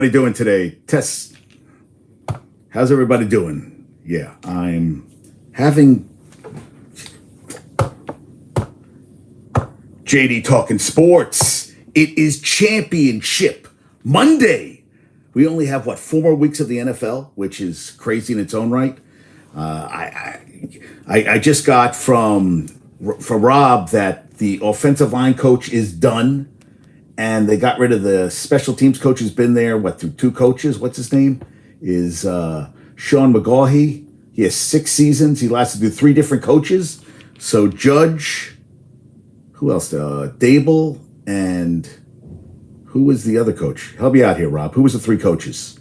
Everybody doing today? Tess, how's everybody doing? Yeah, I'm having JD talking sports. It is championship Monday. We only have four more weeks of the NFL, which is crazy in its own right. I just got from Rob that the offensive line coach is done. And they got rid of the special teams coach who's been there, through two coaches. What's his name? Is Sean McGaughey. He has 6 seasons. He lasted through 3 different coaches. So Judge, who else? Dable, and who was the other coach? Help me out here, Rob. Who was the 3 coaches?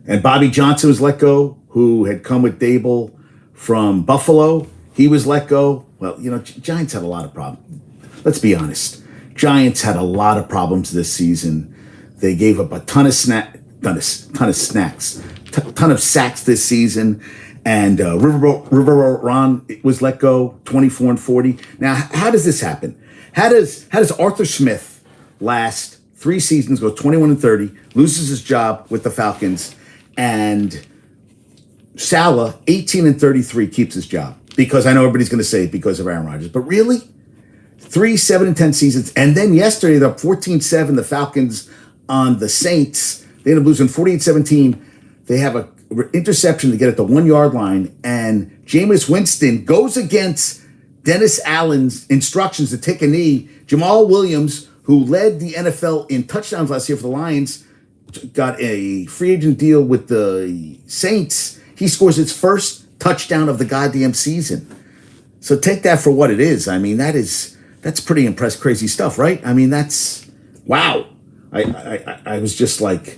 And Bobby Johnson was let go, who had come with Dable from Buffalo. He was let go. Well, Giants had a lot of problems. Let's be honest. Giants had a lot of problems this season. They gave up a ton of sacks this season. And Riverboat Ron was let go, 24-40. Now, how does this happen? How does Arthur Smith last 3 seasons, go 21-30, loses his job with the Falcons, and Saleh, 18-33, keeps his job? Because I know everybody's going to say because of Aaron Rodgers, but really? 3 7-10 seasons, and then yesterday they're up 14-7. The Falcons on the Saints. They end up losing 48-17. They have an interception to get at the 1-yard line, and Jameis Winston goes against Dennis Allen's instructions to take a knee. Jamal Williams, who led the NFL in touchdowns last year for the Lions, got a free agent deal with the Saints. He scores his first touchdown of the goddamn season. So take that for what it is. I mean, that's pretty crazy stuff, right? I mean, that's, wow. I was just like,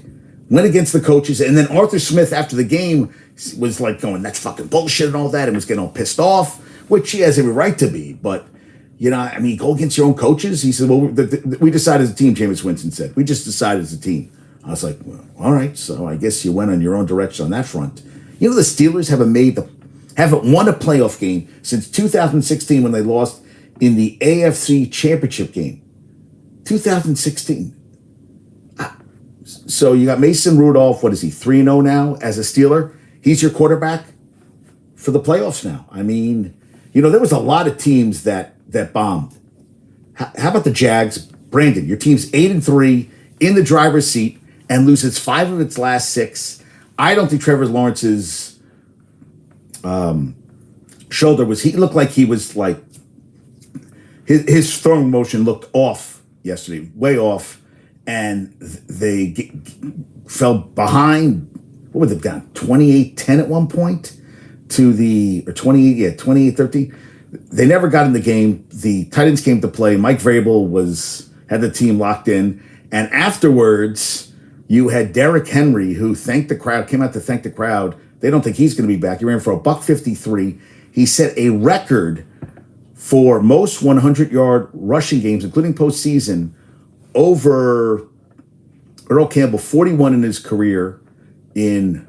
went against the coaches. And then Arthur Smith, after the game, was like going, that's fucking bullshit and all that, and was getting all pissed off, which he has every right to be. But, go against your own coaches? He said, well, we decided as a team, Jameis Winston said. We just decided as a team. I was like, well, all right, so I guess you went on your own direction on that front. The Steelers haven't won a playoff game since 2016 when they lost in the AFC Championship game. 2016. So you got Mason Rudolph. What is he, 3-0 now as a Steeler? He's your quarterback for the playoffs now. I mean, there was a lot of teams that bombed. How about the Jags? Brandon, your team's 8-3 in the driver's seat and loses 5 of its last 6. I don't think Trevor Lawrence's shoulder he looked like he was like, his throwing motion looked off yesterday, way off, and they fell behind. What were they down? 28-10 at one point to the, or 28-13. They never got in the game. The Titans came to play. Mike Vrabel had the team locked in, and afterwards you had Derrick Henry, who came out to thank the crowd. They don't think he's going to be back. He ran for $153. He set a record for most 100-yard rushing games, including postseason, over Earl Campbell, 41 in his career, and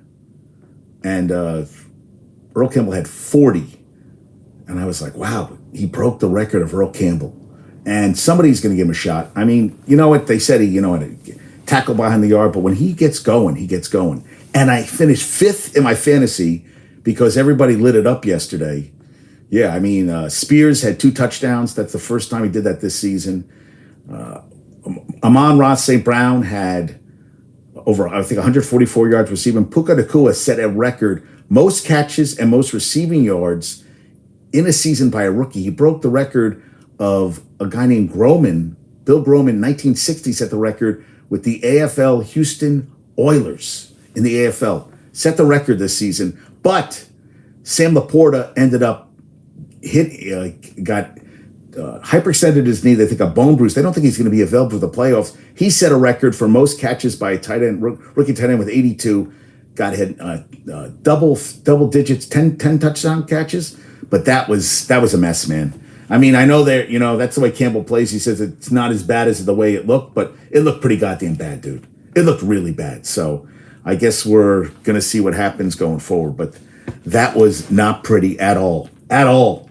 Earl Campbell had 40. And I was like, wow, he broke the record of Earl Campbell. And somebody's going to give him a shot. I mean, you know what? They said tackle behind the yard, but when he gets going, he gets going. And I finished 5th in my fantasy because everybody lit it up yesterday. Yeah, I mean, Spears had 2 touchdowns. That's the first time he did that this season. Amon-Ra St. Brown had over, I think, 144 yards receiving. Puka Nacua set a record, most catches and most receiving yards in a season by a rookie. He broke the record of a guy named Groman. Bill Groman, 1960, set the record with the AFL Houston Oilers in the AFL. Set the record this season. But Sam Laporta ended up hyperextended his knee. They think a bone bruise. They don't think he's going to be available for the playoffs. He set a record for most catches by a tight end, rookie tight end with 82. Got hit double digits, 10 touchdown catches. But that was a mess, man. I mean, I know that's the way Campbell plays. He says it's not as bad as the way it looked, but it looked pretty goddamn bad, dude. It looked really bad. So I guess we're going to see what happens going forward. But that was not pretty at all. At all.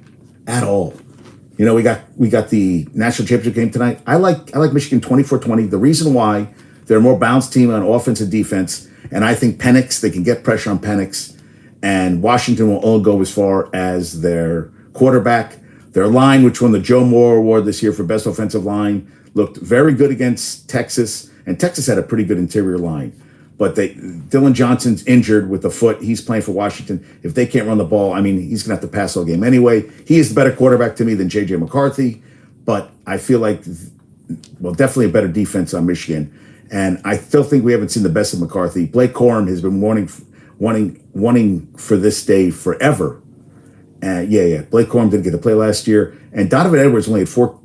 We got the national championship game tonight. I like Michigan 24-20. The reason why, They're a more balanced team on offense and defense. And I think they can get pressure on Penix. And Washington will only go as far as their quarterback. Their line, which won the Joe Moore Award this year for best offensive line, looked very good against Texas. And Texas had a pretty good interior line. But Dylan Johnson's injured with the foot. He's playing for Washington. If they can't run the ball, I mean, he's going to have to pass all game anyway. He is the better quarterback to me than J.J. McCarthy. But I feel like, definitely a better defense on Michigan. And I still think we haven't seen the best of McCarthy. Blake Corum has been wanting for this day forever. Blake Corum didn't get to play last year. And Donovan Edwards only had four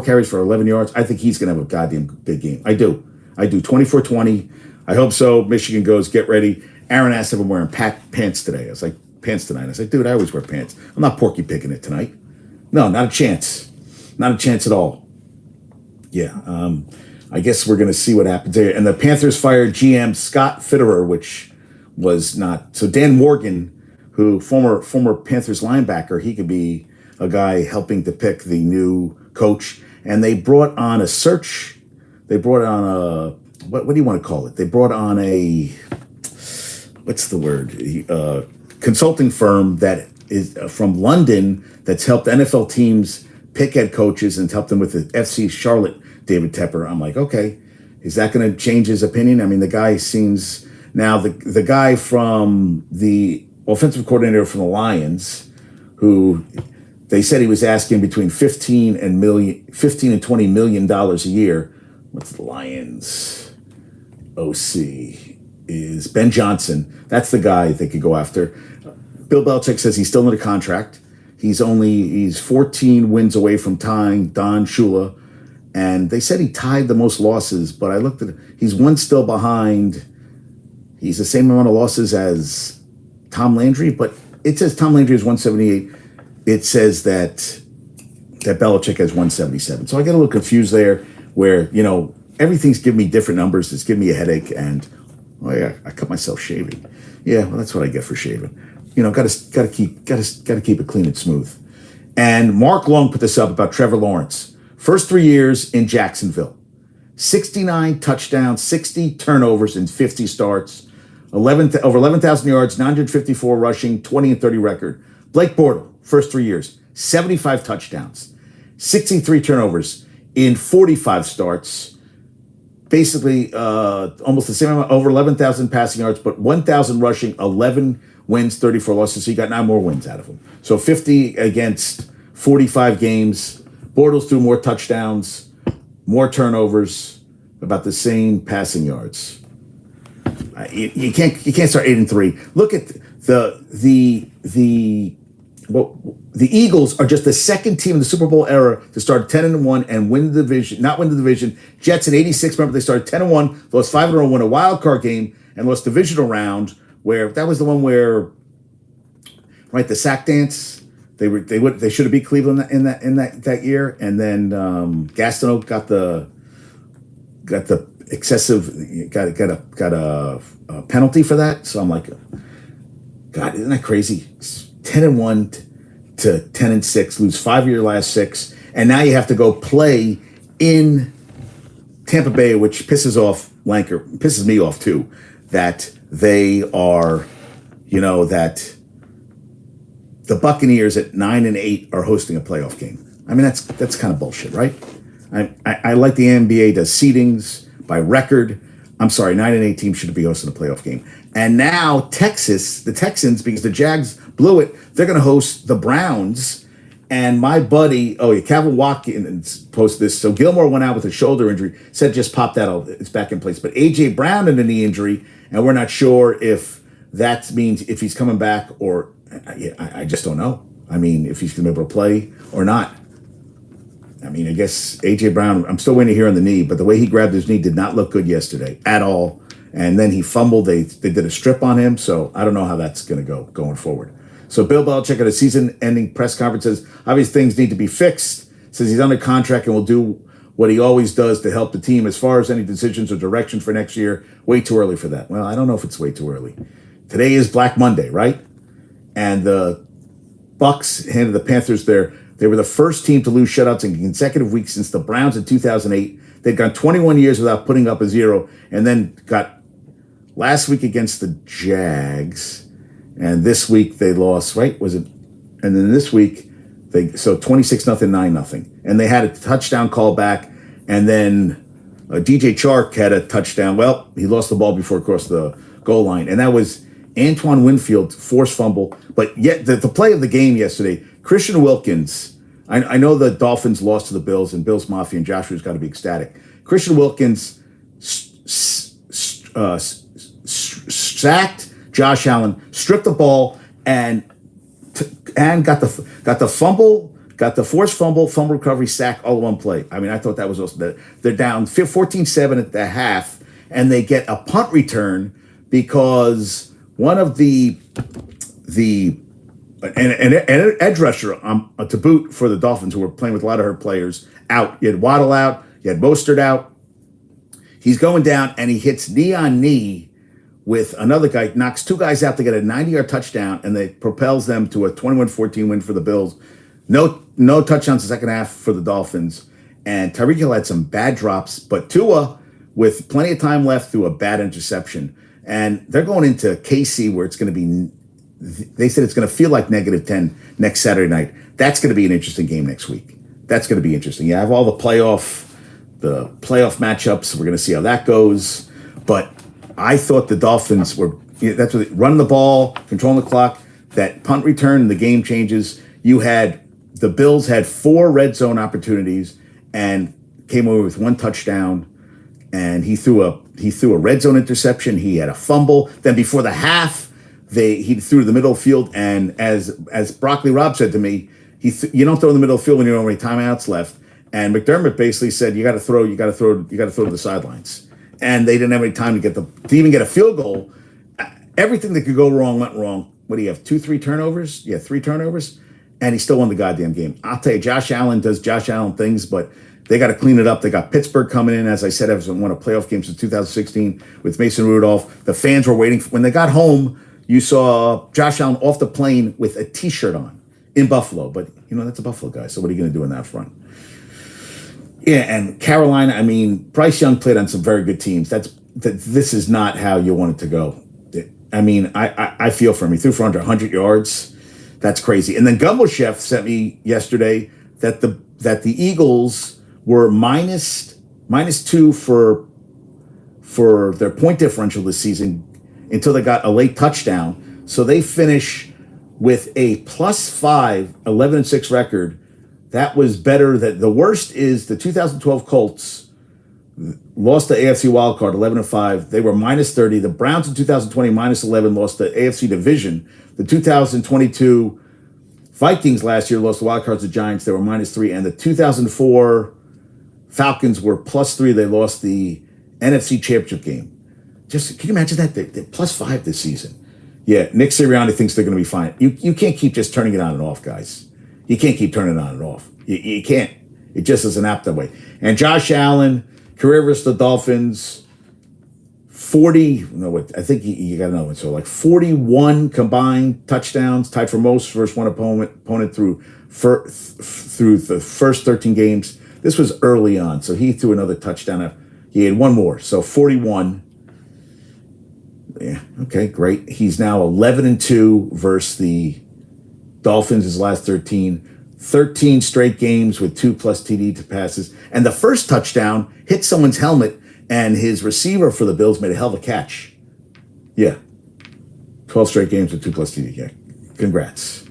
carries for 11 yards. I think he's going to have a goddamn big game. I do. 24-20. I hope so. Michigan goes, get ready. Aaron asked if I'm wearing pants today. I was like, pants tonight. I was like, dude, I always wear pants. I'm not Porky picking it tonight. No, not a chance. Not a chance at all. Yeah, I guess we're going to see what happens there. And the Panthers fired GM Scott Fitterer, which was not. So Dan Morgan, who former Panthers linebacker, he could be a guy helping to pick the new coach. And they brought on a search. They brought on a, what do you want to call it? They brought on a, what's the word? Consulting firm that is from London that's helped NFL teams pick head coaches and help them with the FC Charlotte, David Tepper. I'm like, okay, is that going to change his opinion? I mean, the guy seems, now the guy from the offensive coordinator from the Lions, who they said he was asking between $15 and $20 million a year. What's the Lions OC? Is Ben Johnson. That's the guy they could go after. Bill Belichick says he's still under contract. He's 14 wins away from tying Don Shula. And they said he tied the most losses, but I looked at it. He's one still behind. He's the same amount of losses as Tom Landry, but it says Tom Landry is 178. It says that Belichick has 177. So I get a little confused there where, everything's giving me different numbers. It's giving me a headache. And, I cut myself shaving. Yeah, well, that's what I get for shaving. Got to keep it clean and smooth. And Mark Long put this up about Trevor Lawrence. First 3 years in Jacksonville, 69 touchdowns, 60 turnovers, and 50 starts, over 11,000 yards, 954 rushing, 20-30 record. Blake Bortles, first 3 years, 75 touchdowns, 63 turnovers in 45 starts. Basically, almost the same amount, over 11,000 passing yards, but 1,000 rushing, 11 wins, 34 losses. So you got 9 more wins out of him. So 50 against 45 games. Bortles threw more touchdowns, more turnovers, about the same passing yards. You can't start 8-3. Look at the Eagles are just the second team in the Super Bowl era to start 10-1 and win the division. Not win the division. Jets in '86. Remember, they started 10-1, lost 5-0, won a wild card game, and lost divisional round. Where that was the one where, right, the sack dance. They should have beat Cleveland in that year, and then Gastineau got the excessive got a penalty for that. So I'm like, God, isn't that crazy? 10-1 to 10-6, lose 5 of your last 6, and now you have to go play in Tampa Bay, which pisses me off too. That they are, that the Buccaneers at 9-8 are hosting a playoff game. I mean, that's kind of bullshit, right? I like the NBA does seedings by record. I'm sorry, 9-8 teams should be hosting a playoff game. And now the Texans, because the Jags blew it, they're going to host the Browns. And my buddy, Calvin Watkins posted this. So Gilmore went out with a shoulder injury, said just popped that out. It's back in place. But A.J. Brown had a knee injury, and we're not sure if that means if he's coming back or I just don't know. I mean, if he's going to be able to play or not. I mean, I guess A.J. Brown, I'm still waiting to hear on the knee, but the way he grabbed his knee did not look good yesterday at all. And then he fumbled. They did a strip on him, so I don't know how that's going to go going forward. So Bill Belichick at a season-ending press conference says, obvious things need to be fixed. Says he's under contract and will do what he always does to help the team. As far as any decisions or direction for next year, way too early for that. Well, I don't know if it's way too early. Today is Black Monday, right? And the Bucs handed the Panthers they were the first team to lose shutouts in consecutive weeks since the Browns in 2008. They'd gone 21 years without putting up a zero, and then got last week against the Jags, and this week they lost, right? Was it? And then this week, so 26-0, 9-0. And they had a touchdown call back, and then DJ Chark had a touchdown. Well, he lost the ball before it crossed the goal line, and that was Antoine Winfield, forced fumble. But yet, the play of the game yesterday, Christian Wilkins, I know the Dolphins lost to the Bills, and Bills Mafia and Joshua's got to be ecstatic. Christian Wilkins sacked Josh Allen, stripped the ball, and got the fumble, got the forced fumble recovery, sack, all in one play. I mean, I thought that was awesome. They're down 14-7 at the half, and they get a punt return because one of the edge rusher to boot for the Dolphins, who were playing with a lot of hurt players, out. You had Waddle out, you had Mostert out. He's going down, and he hits knee on knee with another guy, knocks two guys out to get a 90-yard touchdown, and they propels them to a 21-14 win for the Bills. No touchdowns the second half for the Dolphins. And Tyreek Hill had some bad drops, but Tua, with plenty of time left, threw a bad interception. And they're going into KC, where it's going to be, they said it's going to feel like -10 next Saturday night. That's going to be an interesting game next week. That's going to be interesting. You have all the playoff matchups. We're going to see how that goes. But I thought the Dolphins were, that's what running the ball, controlling the clock, that punt return, the game changes. The Bills had 4 red zone opportunities and came away with 1 touchdown. And he threw a red zone interception. He had a fumble. Then before the half, he threw to the middle of the field. And as Broccoli Rob said to me, you don't throw in the middle of the field when you don't have any timeouts left. And McDermott basically said, you got to throw to the sidelines. And they didn't have any time to even get a field goal. Everything that could go wrong went wrong. What do you have? 3 turnovers? Yeah, 3 turnovers. And he still won the goddamn game. I'll tell you, Josh Allen does Josh Allen things, but they got to clean it up. They got Pittsburgh coming in. As I said, hasn't won a playoff game since 2016 with Mason Rudolph. The fans were waiting. When they got home, you saw Josh Allen off the plane with a T-shirt on in Buffalo. But, that's a Buffalo guy. So what are you going to do in that front? Yeah, and Carolina, I mean, Bryce Young played on some very good teams. This is not how you want it to go. I mean, I feel for him. He threw for under 100 yards. That's crazy. And then Gumbo Chef sent me yesterday that the Eagles were minus 2 for their point differential this season until they got a late touchdown. So they finish with a +5, 11-6 record. That was better. The worst is the 2012 Colts lost the AFC wildcard 11-5. They were -30. The Browns in 2020 -11 lost the AFC division. The 2022 Vikings last year lost the wildcards to Giants. They were -3. And the 2004 Falcons were +3. They lost the NFC Championship game. Can you imagine that? They're +5 this season. Yeah, Nick Sirianni thinks they're going to be fine. You can't keep just turning it on and off, guys. You can't keep turning it on and off. You can't. It just isn't apt that way. And Josh Allen, career versus the Dolphins, 40. No, wait, I think you got another one. So like 41 combined touchdowns, tied for most versus one opponent through the first 13 games. This was early on, so he threw another touchdown. He had one more, so 41. Yeah, okay, great. He's now 11-2 versus the Dolphins his last 13 straight games with 2+ TD passes. And the first touchdown hit someone's helmet, and his receiver for the Bills made a hell of a catch. Yeah. 12 straight games with 2+ TD. Yeah. Congrats.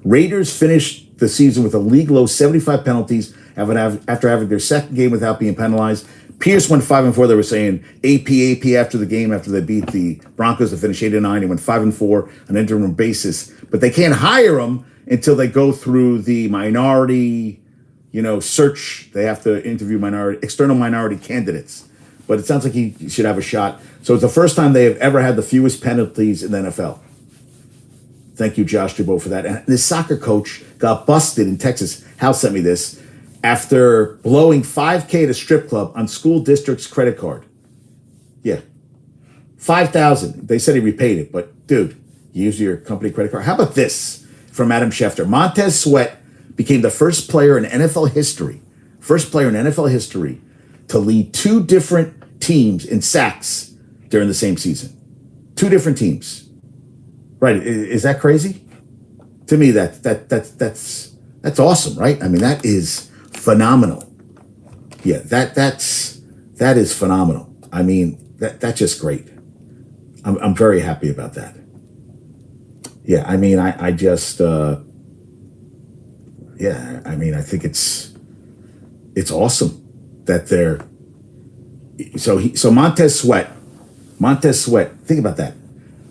Raiders finished the season with a league low 75 penalties after having their second game without being penalized. Pierce went 5-4. They were saying AP after the game after they beat the Broncos to finish 8-9. He went 5-4 on an interim basis. But they can't hire him until they go through the minority, search. They have to interview external minority candidates. But it sounds like he should have a shot. So it's the first time they have ever had the fewest penalties in the NFL. Thank you, Josh Dubois, for that. And this soccer coach got busted in Texas. Hal sent me this. After blowing $5,000 at a strip club on school district's credit card. Yeah. $5,000. They said he repaid it, but dude, you use your company credit card. How about this from Adam Schefter? Montez Sweat became the first player in NFL history to lead two different teams in sacks during the same season. Two different teams. Right? Is that crazy? To me, that's awesome, right? I mean, that is phenomenal. Yeah, that is phenomenal. I mean, that's just great. I'm very happy about that. Yeah, I mean, I just yeah, I mean, I think it's awesome that they're so Montez Sweat. Think about that.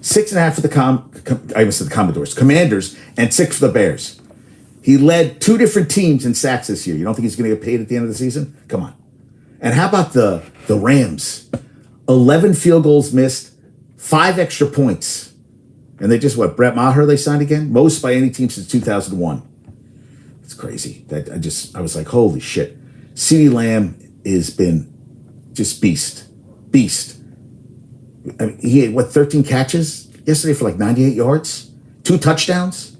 6.5 for the Commodores, Commanders, and 6 for the Bears. He led two different teams in sacks this year. You don't think he's going to get paid at the end of the season? Come on. And how about the Rams? 11 field goals missed, 5 extra points. And they just, Brett Maher they signed again? Most by any team since 2001. It's crazy. I was like, holy shit. CeeDee Lamb has been just beast. I mean, he had, 13 catches yesterday for like 98 yards? 2 touchdowns?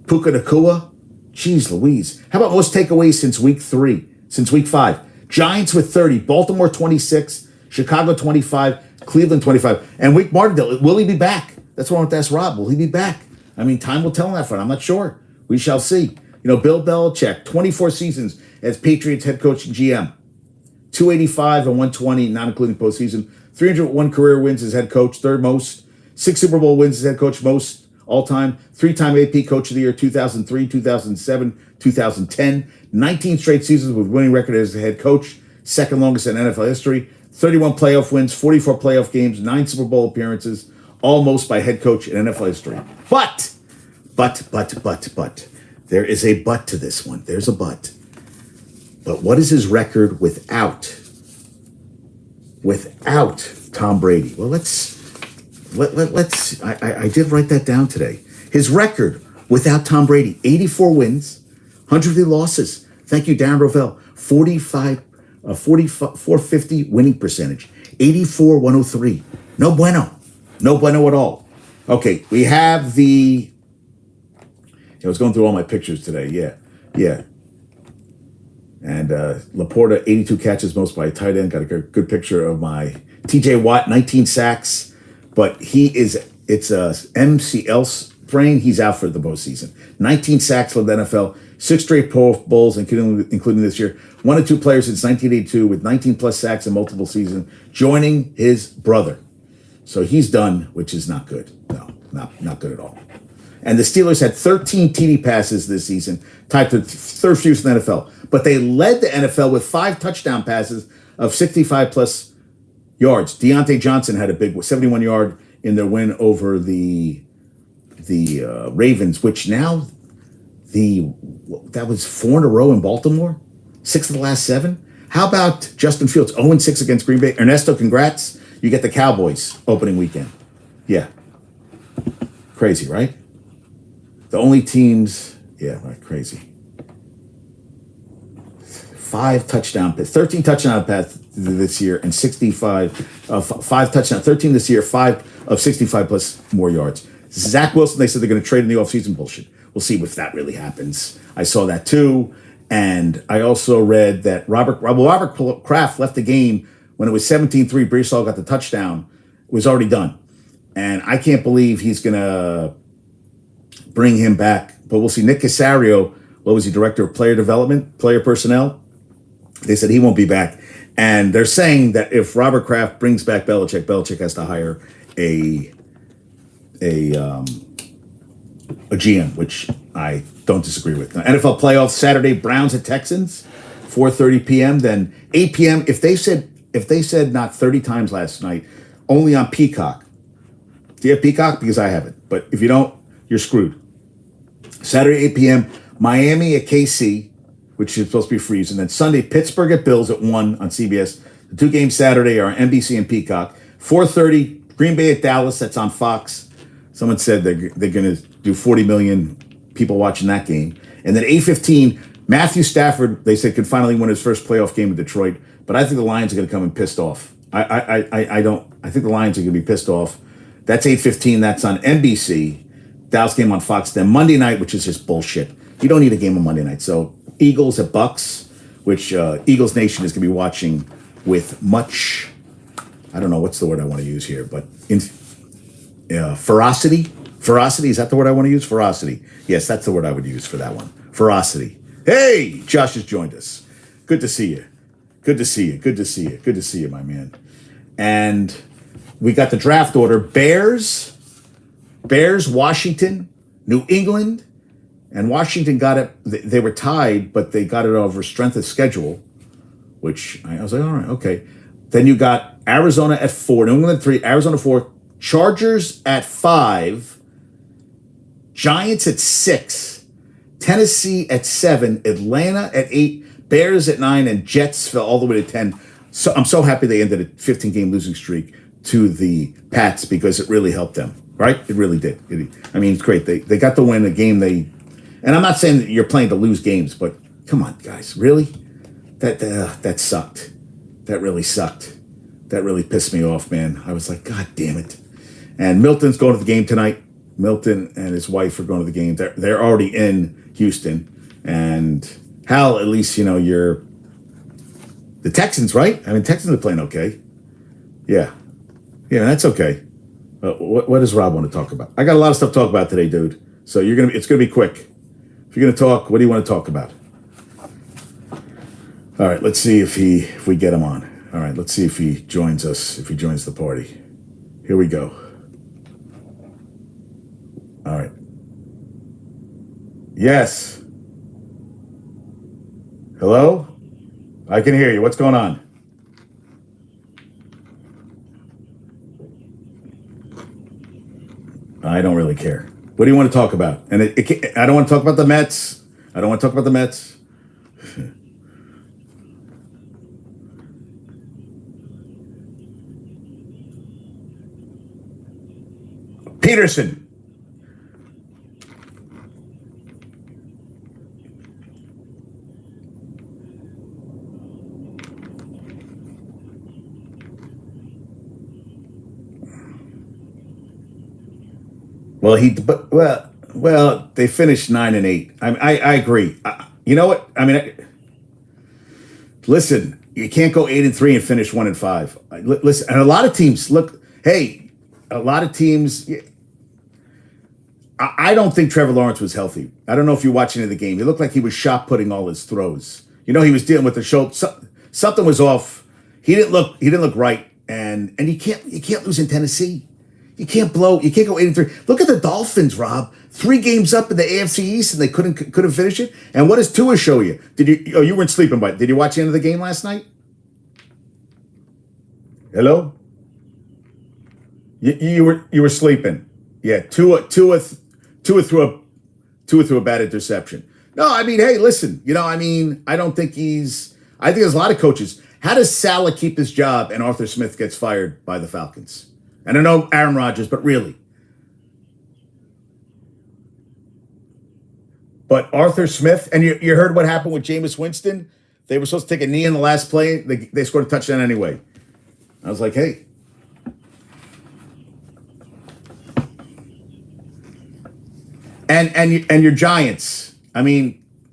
Puka Nacua? Jeez Louise. How about most takeaways since week 5? Giants with 30, Baltimore 26, Chicago 25, Cleveland 25. And Wake Martindale, will he be back? That's what I want to ask Rob. Will he be back? I mean, time will tell on that front. I'm not sure. We shall see. Bill Belichick, 24 seasons as Patriots head coach and GM. 285 and 120, not including postseason. 301 career wins as head coach, third most. 6 Super Bowl wins as head coach, most all time. 3-time AP Coach of the Year, 2003, 2007, 2010. 19 straight seasons with winning record as a head coach, second longest in NFL history. 31 playoff wins, 44 playoff games, 9 Super Bowl appearances, almost by head coach in NFL history. But, there is a but to this one. There's a but. But what is his record without Tom Brady? Well, let's. I did write that down today. His record without Tom Brady: 84 wins, 150 losses. Thank you, Darren Rovell. 450 winning percentage, 84-103. No bueno at all. Okay, we have the. I was going through all my pictures today. Yeah. And Laporta, 82 catches, most by a tight end. Got a good picture of my TJ Watt, 19 sacks. But it's a MCL sprain. He's out for the postseason. 19 sacks led the NFL, 6 straight Pro Bowls, including this year. 1 of 2 players since 1982 with 19 plus sacks in multiple seasons, joining his brother. So he's done, which is not good. No, not good at all. And the Steelers had 13 TD passes this season, tied to third fewest in the NFL. But they led the NFL with 5 touchdown passes of 65-plus yards. Deontay Johnson had a big 71-yard in their win over the Ravens, which now that was 4 in a row in Baltimore, 6 of the last 7. How about Justin Fields, 0-6 against Green Bay? Ernesto, congrats. You get the Cowboys opening weekend. Yeah. Crazy, right? The only teams, crazy. 13 touchdown passes this year and 65, 5 touchdowns, 13 this year, 5 of 65 plus more yards. Zach Wilson, they said they're going to trade in the offseason. Bullshit. We'll see if that really happens. I saw that too. And I also read that Robert Kraft left the game when it was 17-3. Brees Hall got the touchdown. It was already done. And I can't believe he's going to bring him back. But we'll see. Nick Casario, what was he, director of player development, player personnel? They said he won't be back. And they're saying that if Robert Kraft brings back Belichick has to hire a GM, which I don't disagree with. Now, NFL playoffs Saturday, Browns at Texans, 4:30 p.m. Then 8 p.m. If they said not 30 times last night, only on Peacock. Do you have Peacock? Because I have it. But if you don't, you're screwed. Saturday, 8 p.m., Miami at KC, which is supposed to be freezing. And then Sunday, Pittsburgh at Bills at 1 on CBS. The 2 games Saturday are NBC and Peacock. 4:30, Green Bay at Dallas. That's on Fox. Someone said they're going to do 40 million people watching that game. And then 8:15, Matthew Stafford, they said, could finally win his first playoff game in Detroit. But I think the Lions are going to come in pissed off. I think the Lions are going to be pissed off. That's 8:15. That's on NBC. Dallas game on Fox. Then Monday night, which is just bullshit. You don't need a game on Monday night. So Eagles at Bucks, which Eagles Nation is going to be watching with much, I don't know what's the word I want to use here, but ferocity. Ferocity, is that the word I want to use? Ferocity. Yes, that's the word I would use for that one. Ferocity. Hey, Josh has joined us. Good to see you. Good to see you. Good to see you. Good to see you, my man. And we got the draft order. Bears, Washington, New England, and Washington got it. They were tied, but they got it over strength of schedule, which I was like, all right, okay. Then you got Arizona at 4, New England at 3, Arizona 4, Chargers at 5, Giants at 6, Tennessee at 7, Atlanta at 8, Bears at 9, and Jets fell all the way to 10. So I'm so happy they ended a 15-game losing streak to the Pats because it really helped them, right? It really did. It's great. They got to win a game and I'm not saying that you're playing to lose games, but come on, guys, really? That sucked. That really sucked. That really pissed me off, man. I was like, God damn it. And Milton's going to the game tonight. Milton and his wife are going to the game. They're already in Houston. And Hal, at least, you're the Texans, right? Texans are playing okay. Yeah, that's okay. What does Rob want to talk about? I got a lot of stuff to talk about today, dude. So it's gonna be quick. If you're gonna talk, what do you want to talk about? All right, let's see if we get him on. All right, let's see if he joins us. If he joins the party, here we go. All right. Yes. Hello? I can hear you. What's going on? I don't really care. What do you want to talk about? And I don't want to talk about the Mets. I don't want to talk about the Mets. Peterson. Well, they finished 9-8. I agree. You know what? Listen, you can't go 8-3 and finish 1-5. Listen, and a lot of teams look. Hey, a lot of teams. I don't think Trevor Lawrence was healthy. I don't know if you're watching the game. He looked like he was shot putting all his throws. He was dealing with the shoulder. Something was off. He didn't look right. And you can't lose in Tennessee. You can't go 8-3. Look at the Dolphins, Rob. 3 games up in the AFC East, and they couldn't finish it. And what does Tua show you? You weren't sleeping, but did you watch the end of the game last night? Hello? You were sleeping. Yeah, Tua threw a bad interception. No, hey, listen. I don't think I think there's a lot of coaches. How does Saleh keep his job and Arthur Smith gets fired by the Falcons? And I know Aaron Rodgers, but really. But Arthur Smith, and you heard what happened with Jameis Winston? They were supposed to take a knee in the last play. They scored a touchdown anyway. I was like, hey. And your Giants.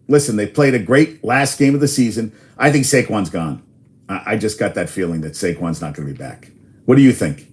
Listen, they played a great last game of the season. I think Saquon's gone. I just got that feeling that Saquon's not going to be back. What do you think?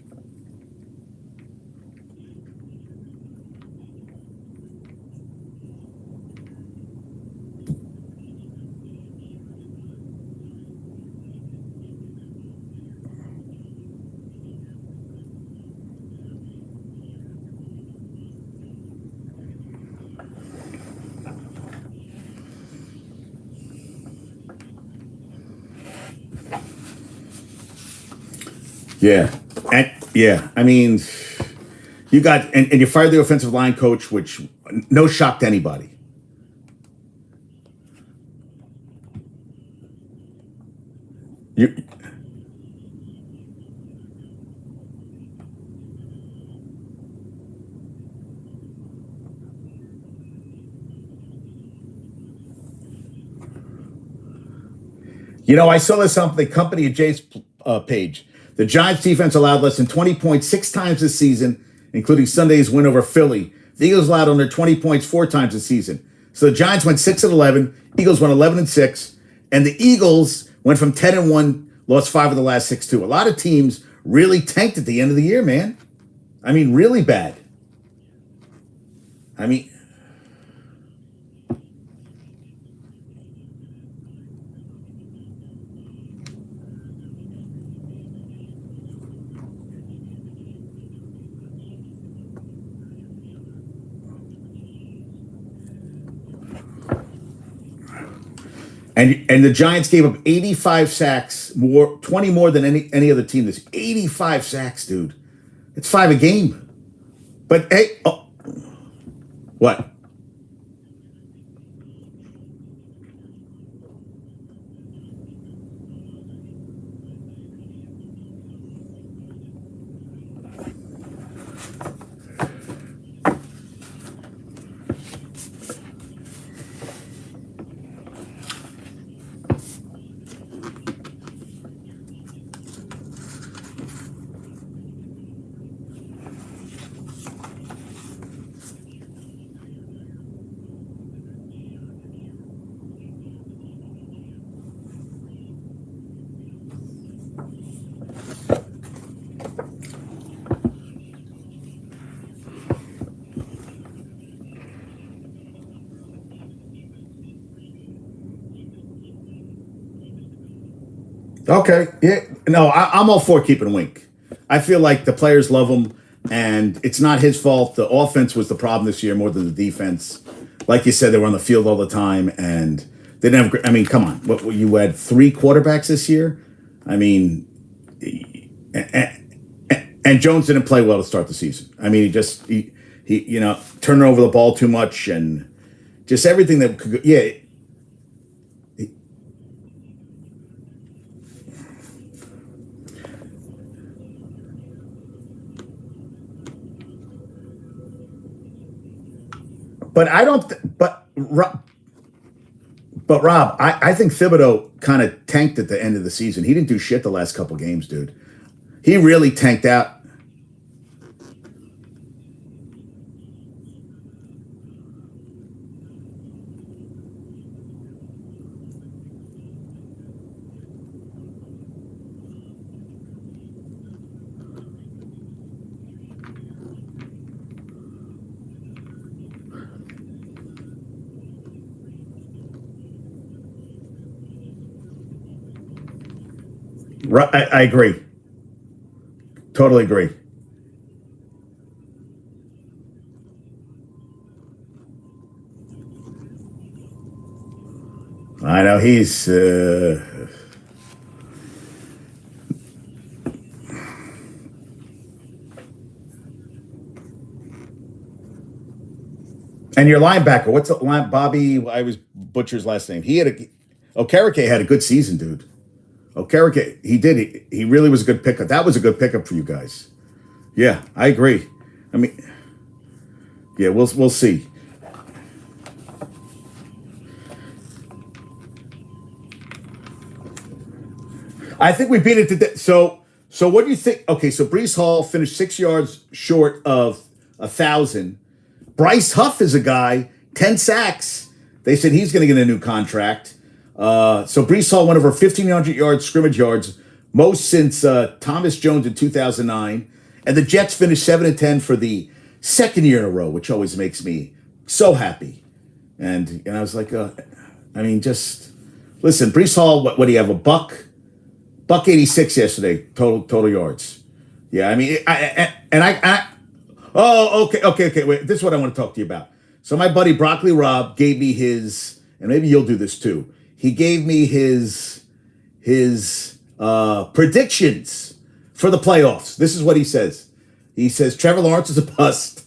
Yeah. You got, and you fired the offensive line coach, which no shock to anybody. I saw this on the company of Jay's page. The Giants defense allowed less than 20 points 6 times this season, including Sunday's win over Philly. The Eagles allowed under 20 points 4 times this season. So the Giants went 6-11, Eagles went 11-6, and the Eagles went from 10-1 Lost 5 of the last 6 too. A lot of teams really tanked at the end of the year, man. I mean, really bad. I mean, and the Giants gave up 85 sacks, more 20 more than any other team. This 85 sacks, dude. It's 5 a game. But hey, oh, what? Okay, yeah, no, I'm all for keeping Wink. I feel like the players love him, and it's not his fault. The offense was the problem this year more than the defense. Like you said, they were on the field all the time, and they didn't have. I mean, come on, what you had 3 quarterbacks this year? I mean, and Jones didn't play well to start the season. I mean, he turning over the ball too much and just everything that could. Yeah, but I don't. But Rob, I think Thibodeau kind of tanked at the end of the season. He didn't do shit the last couple games, dude. He really tanked out. I agree. Totally agree. I know he's. And your linebacker, what's the line? Bobby, I was butcher's last name. Okereke had a good season, dude. Okereke, he did. He really was a good pickup. That was a good pickup for you guys. Yeah, I agree. I mean, yeah, we'll see. I think we beat it today. So what do you think? Okay, so Brees Hall finished 6 yards short of 1,000. Bryce Huff is a guy, 10 sacks. They said he's going to get a new contract. So Brees Hall went over 1,500 yards scrimmage yards, most since Thomas Jones in 2009. And the Jets finished 7-10 for the second year in a row, which always makes me so happy. And I was like, I mean, just listen, Brees Hall. What do you have? Buck 86 yesterday total yards. Yeah, I mean, I oh, okay. Wait, this is what I want to talk to you about. So my buddy Broccoli Rob gave me his, and maybe you'll do this too. He gave me his predictions for the playoffs. This is what he says. He says Trevor Lawrence is a bust.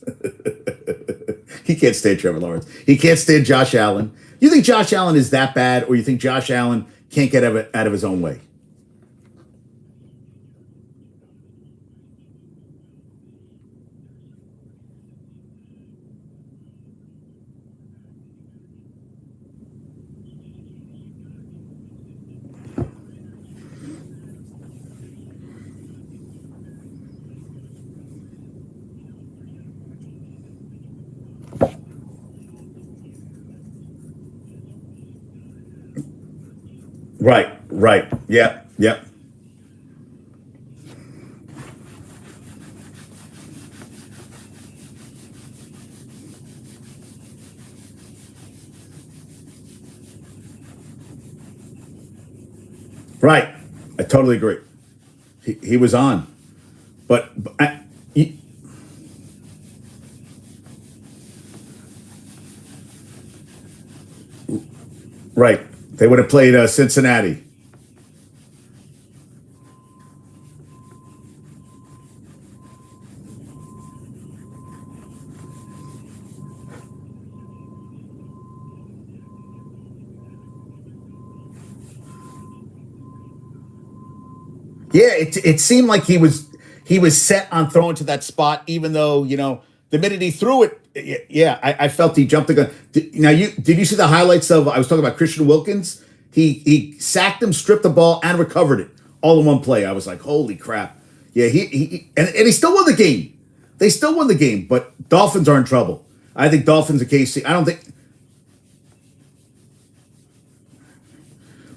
He can't stand Trevor Lawrence. He can't stand Josh Allen. You think Josh Allen is that bad, or you think Josh Allen can't get out of his own way? Right. Yeah. Yep. Right. I totally agree. He was on, but right. They would have played Cincinnati. Yeah, it seemed like he was set on throwing to that spot, even though the minute he threw it, yeah, I felt he jumped the gun. Now, did you see the highlights of? I was talking about Christian Wilkins. He sacked him, stripped the ball, and recovered it all in one play. I was like, holy crap! Yeah, and he still won the game. They still won the game, but Dolphins are in trouble. I think Dolphins and KC. I don't think.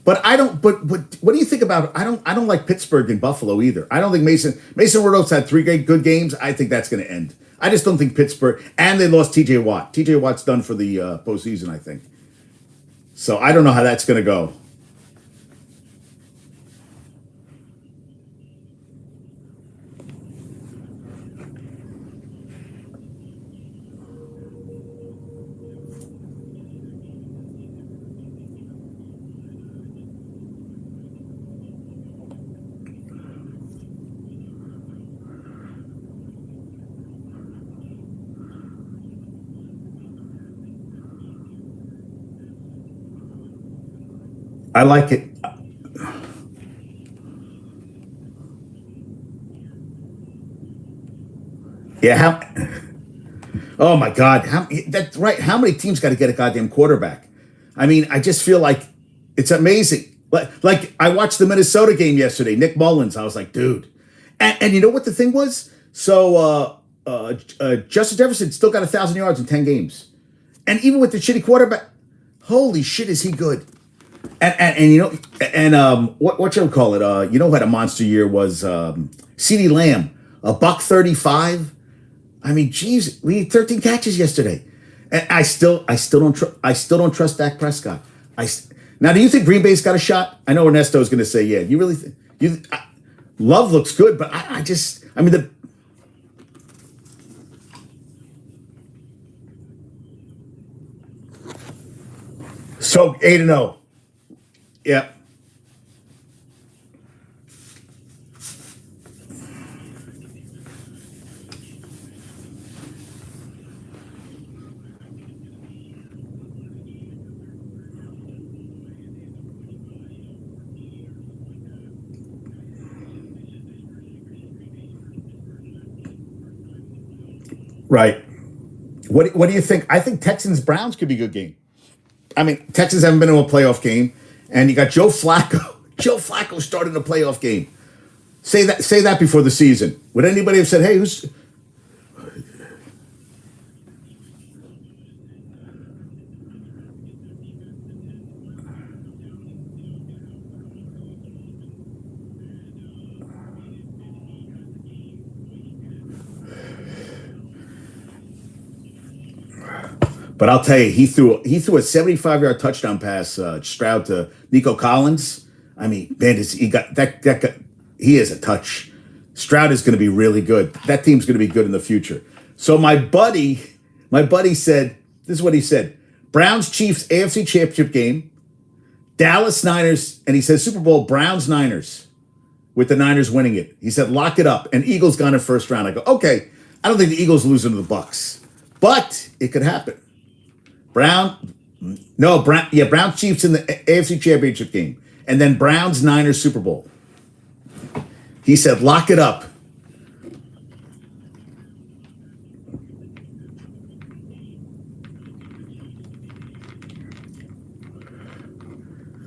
But I don't. But what do you think about? I don't like Pittsburgh and Buffalo either. I don't think Mason Rudolph's had three great good games. I think that's going to end. I just don't think Pittsburgh, and they lost T.J. Watt. T.J. Watt's done for the postseason, I think. So I don't know how that's going to go. I like it. Yeah. Oh my God. That's right. How many teams got to get a goddamn quarterback? I mean, I just feel like it's amazing. Like I watched the Minnesota game yesterday. Nick Mullins. I was like, dude. And you know what the thing was? So Justin Jefferson still got 1,000 yards in 10 games, and even with the shitty quarterback, holy shit, is he good? And what you call it? Who had a monster year was CeeDee Lamb, a buck 35. I mean, geez, we had 13 catches yesterday, and I still don't trust Dak Prescott. Now, do you think Green Bay's got a shot? I know Ernesto is going to say, yeah. You really Love looks good, but I mean the so 8-0. Yeah, right. What do you think? I think Texans Browns could be a good game. I mean, Texans haven't been to a playoff game, and you got Joe Flacco. Joe Flacco started a playoff game. Say that before the season. Would anybody have said, "Hey, who's?" But I'll tell you, he threw a 75-yard touchdown pass, Stroud to Nico Collins. I mean, man, he got that guy, he is a touch. Stroud is going to be really good. That team's going to be good in the future. So my buddy said, this is what he said: Browns Chiefs AFC Championship game, Dallas Niners, and he says Super Bowl Browns Niners with the Niners winning it. He said lock it up, and Eagles gone in first round. I go, okay. I don't think the Eagles losing to the Bucks, but it could happen. Brown, no, Brown, yeah, Browns Chiefs in the AFC Championship game, and then Browns Niners Super Bowl. He said, lock it up.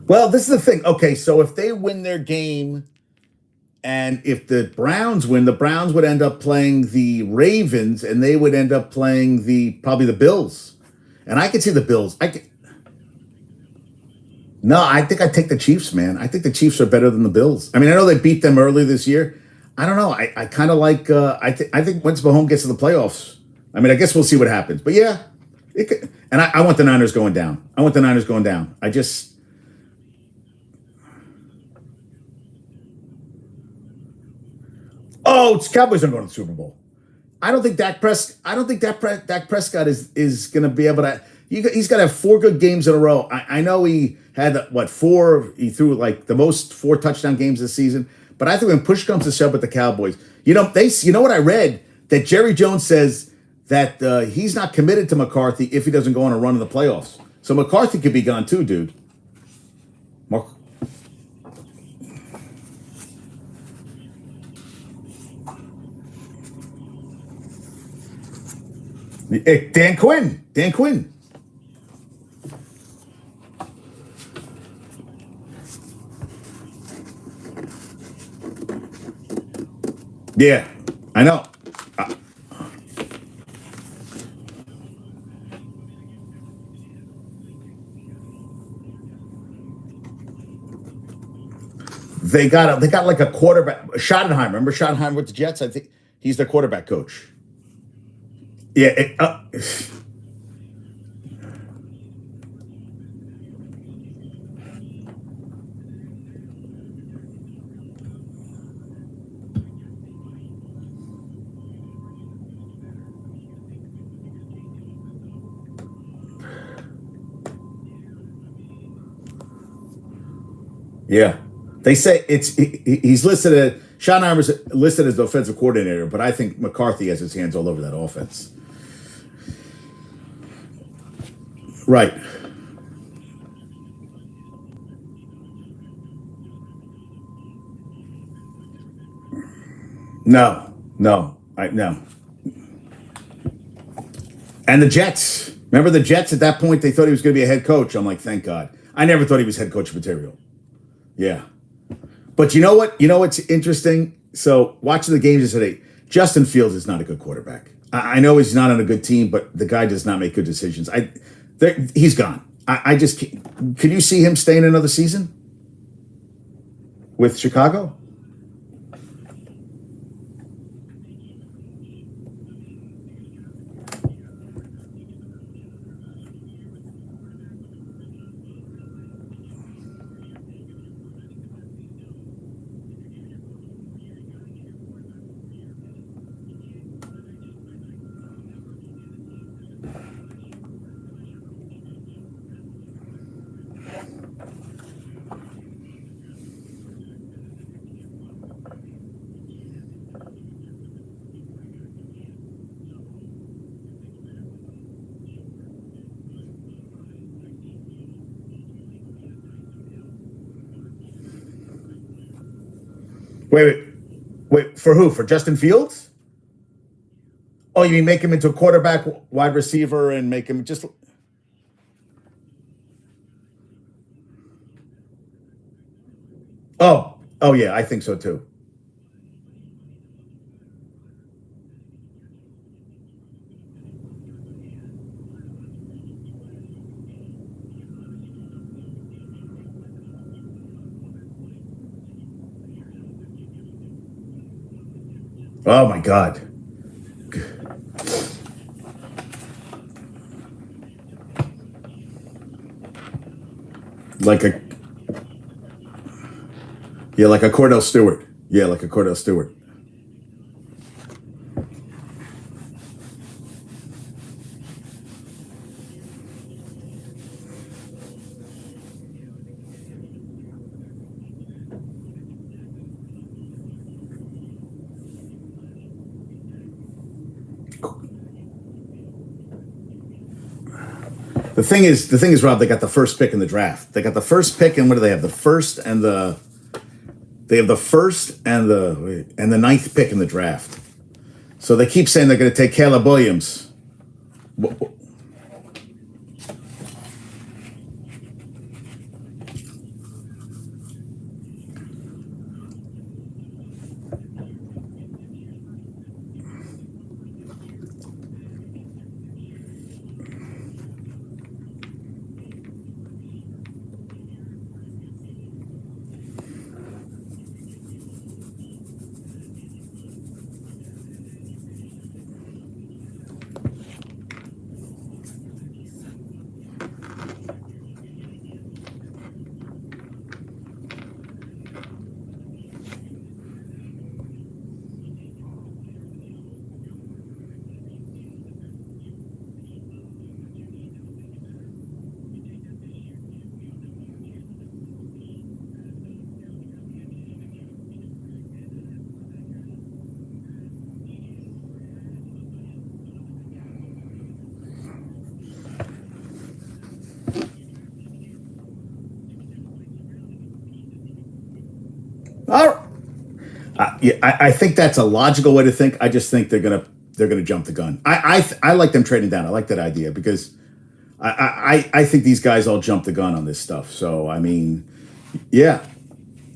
Well, this is the thing. Okay, so if they win their game, and if the Browns win, the Browns would end up playing the Ravens, and they would end up playing the probably the Bills. And I could see the Bills. No, I think I take the Chiefs, man. I think the Chiefs are better than the Bills. I mean, I know they beat them earlier this year. I don't know. I kind of like. I think once Mahomes gets to the playoffs, I mean, I guess we'll see what happens. But yeah, it could, and I want the Niners going down. I want the Niners going down. I just Oh, it's Cowboys are going to the Super Bowl. I don't think Dak Prescott. I don't think Dak Prescott is going to be able to. He's got to have 4 good games in a row. I know he had what 4. He threw like the most 4 touchdown games this season. But I think when push comes to shove with the Cowboys, you know what I read that Jerry Jones says that he's not committed to McCarthy if he doesn't go on a run in the playoffs. So McCarthy could be gone too, dude. Mark. Dan Quinn. Dan Quinn. Yeah, I know. They got like a quarterback. Schottenheimer. Remember Schottenheimer with the Jets? I think he's their quarterback coach. Yeah. Yeah. They say he's listed as Schottenheimer's listed as the offensive coordinator, but I think McCarthy has his hands all over that offense. Right. No. No. No. And the Jets. Remember the Jets at that point? They thought he was going to be a head coach. I'm like, thank God. I never thought he was head coach material. Yeah. But you know what? You know what's interesting? So watching the games yesterday, Justin Fields is not a good quarterback. I know he's not on a good team, but the guy does not make good decisions. He's gone. I just can't. Could you see him staying another season with Chicago? Wait. For who? For Justin Fields? Oh, you mean make him into a quarterback, wide receiver, and make him just? Oh yeah, I think so too. Oh my God. Like a Yeah, like a Cordell Stewart. Yeah, like a Cordell Stewart. The thing is, Rob, they got the first pick in the draft. They got the first pick, and what do they have? They have the first and the ninth pick in the draft. So they keep saying they're going to take Caleb Williams. Yeah, I think that's a logical way to think. I just think they're gonna jump the gun. I like them trading down. I like that idea because I think these guys all jump the gun on this stuff. So I mean, yeah,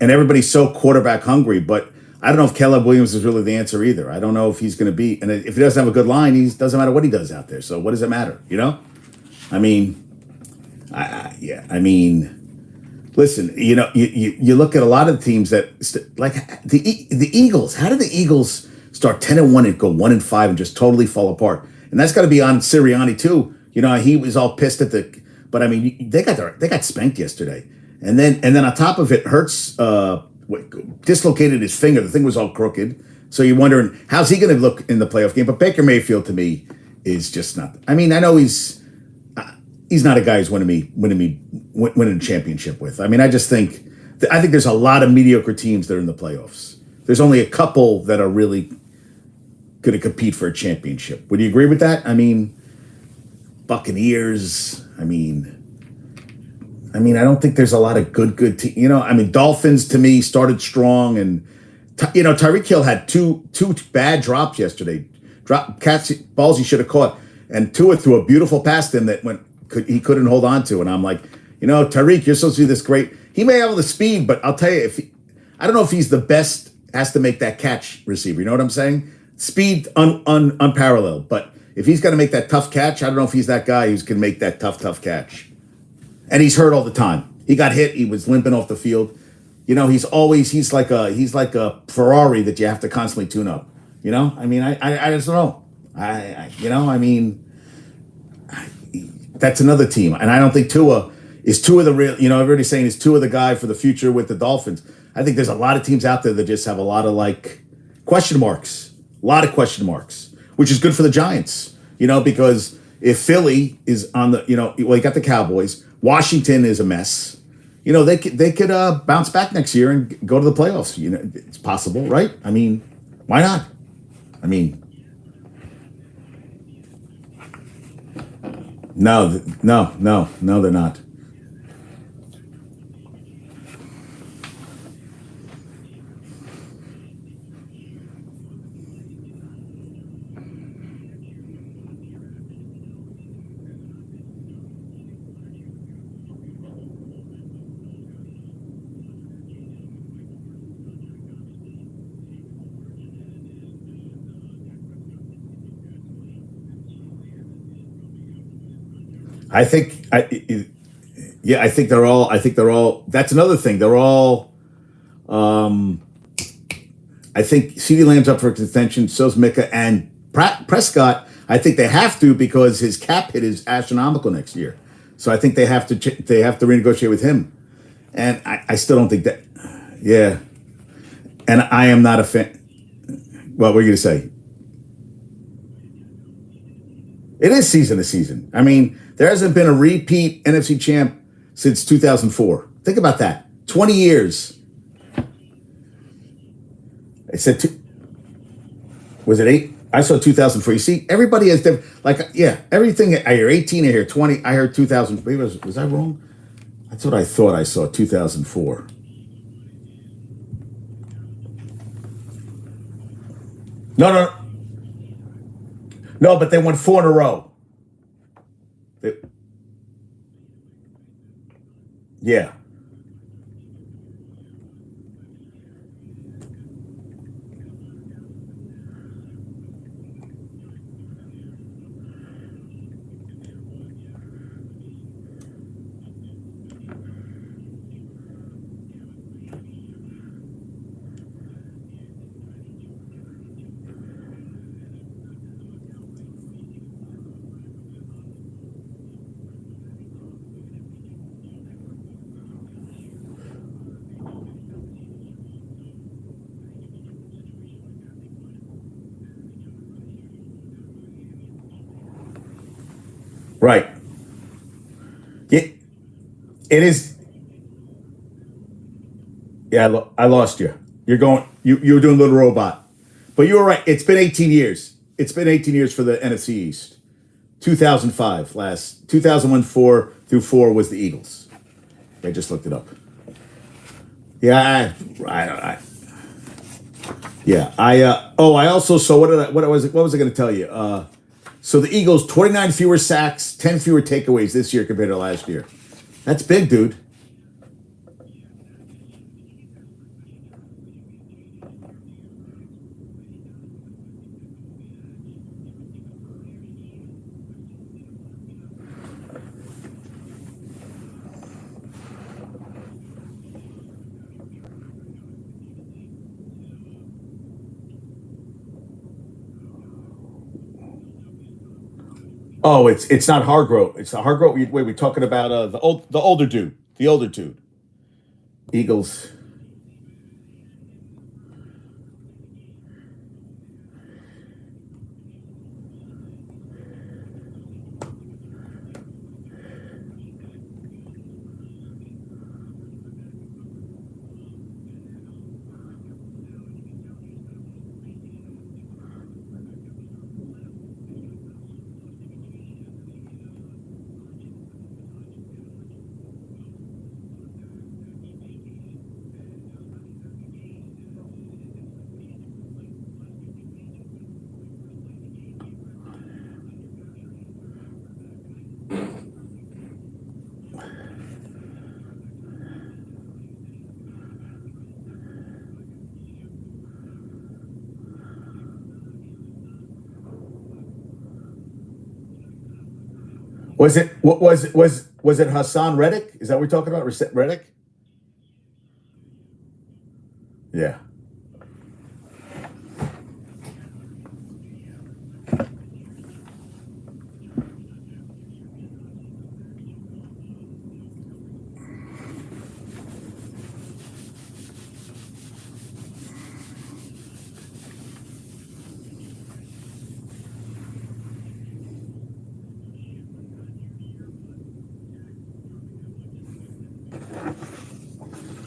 and everybody's so quarterback hungry, but I don't know if Caleb Williams is really the answer either. I don't know if he's going to be, and if he doesn't have a good line, he doesn't matter what he does out there. So what does it matter? You know, I mean, yeah, I mean. Listen, you look at a lot of the teams that like the Eagles. How did the Eagles start 10-1 and go 1-5 and just totally fall apart? And that's got to be on Sirianni too. He was all pissed at but I mean they got spanked yesterday, and then on top of it, Hurts dislocated his finger. The thing was all crooked. So you're wondering how's he going to look in the playoff game. But Baker Mayfield to me is just not. I mean, I know he's not a guy who's winning a championship with. I mean, I think there's a lot of mediocre teams that are in the playoffs. There's only a couple that are really going to compete for a championship. Would you agree with that? I mean, Buccaneers. I mean, I don't think there's a lot of good teams. I mean, Dolphins to me started strong, and Tyreek Hill had two bad drops yesterday. Balls he should have caught, and Tua threw a beautiful pass to him that he couldn't hold on to. And I'm like, Tyreek, you're supposed to do this great. He may have all the speed, but I'll tell you, I don't know if he's the best, has to make that catch receiver. You know what I'm saying? Speed unparalleled. But if he's got to make that tough catch, I don't know if he's that guy who can make that tough catch. And he's hurt all the time. He got hit. He was limping off the field. He's like a Ferrari that you have to constantly tune up. I mean, I just don't know. I mean, that's another team. And I don't think Tua the real, everybody's saying is Tua the guy for the future with the Dolphins. I think there's a lot of teams out there that just have a lot of question marks, which is good for the Giants, because if Philly is on the, you got the Cowboys, Washington is a mess. They could bounce back next year and go to the playoffs. It's possible, right? I mean, why not? I mean, no, they're not. I think they're all. That's another thing. They're all. I think CeeDee Lamb's up for contention. So's Micah and Prescott. I think they have to because his cap hit is astronomical next year. So I think they have to renegotiate with him. And I still don't think that. Yeah. And I am not a fan. What were you going to say? It is season to season. I mean, there hasn't been a repeat NFC champ since 2004. Think about that. 20 years. I said, was it 8? I saw 2004. You see, everybody has everything. I hear 18, I hear 20, I heard 2000. Was I wrong? That's what I thought I saw, 2004. No, but they won 4 in a row. Yeah. Right. It is. Yeah, I lost you. You were doing Little Robot. But you were right. It's been 18 years. It's been 18 years for the NFC East. 2005 last. 2001 4 through 4 was the Eagles. I just looked it up. Yeah, Yeah. I also saw what was I going to tell you? So the Eagles 29 fewer sacks, 10 fewer takeaways this year compared to last year. That's big, dude. Oh, it's not Hargrove. It's not Hargrove. Wait, we're talking about the older dude. The older dude. Eagles. Was it what was it Hassan Reddick? Is that what we're talking about? Reddick? Yeah.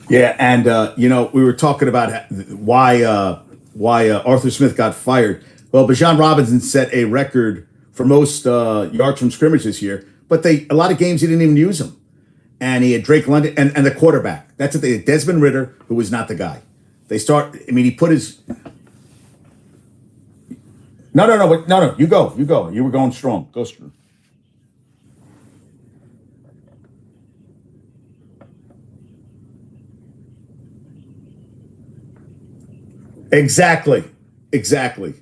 Yeah, and we were talking about why Arthur Smith got fired. Well, Bijan Robinson set a record for most yards from scrimmage this year, but they a lot of games he didn't even use him. And he had Drake London and the quarterback. That's what they had. Desmond Ritter, who was not the guy. They start. I mean, he put his. No. You go. You go. You were going strong. Go strong. Exactly. Exactly.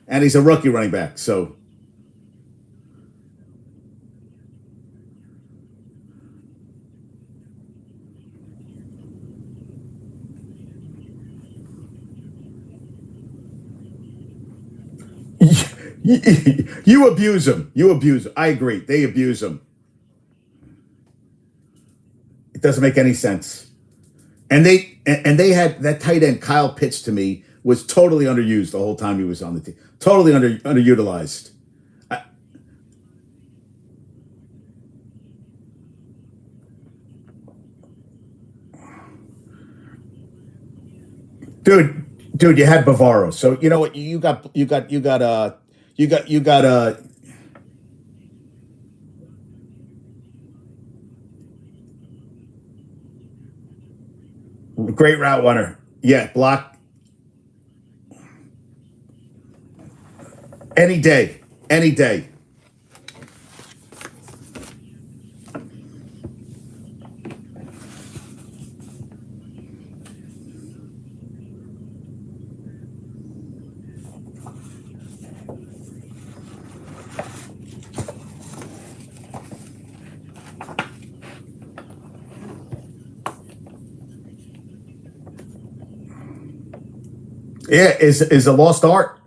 And he's a rookie running back. So you abuse him. You abuse him. I agree. They abuse him. It doesn't make any sense. And they had that tight end Kyle Pitts to me was totally underused the whole time he was on the team. Totally underutilized. I, dude, you had Bavaro. So you know what? You got great route runner. Yeah, block any day. Any day. Yeah, is a lost art.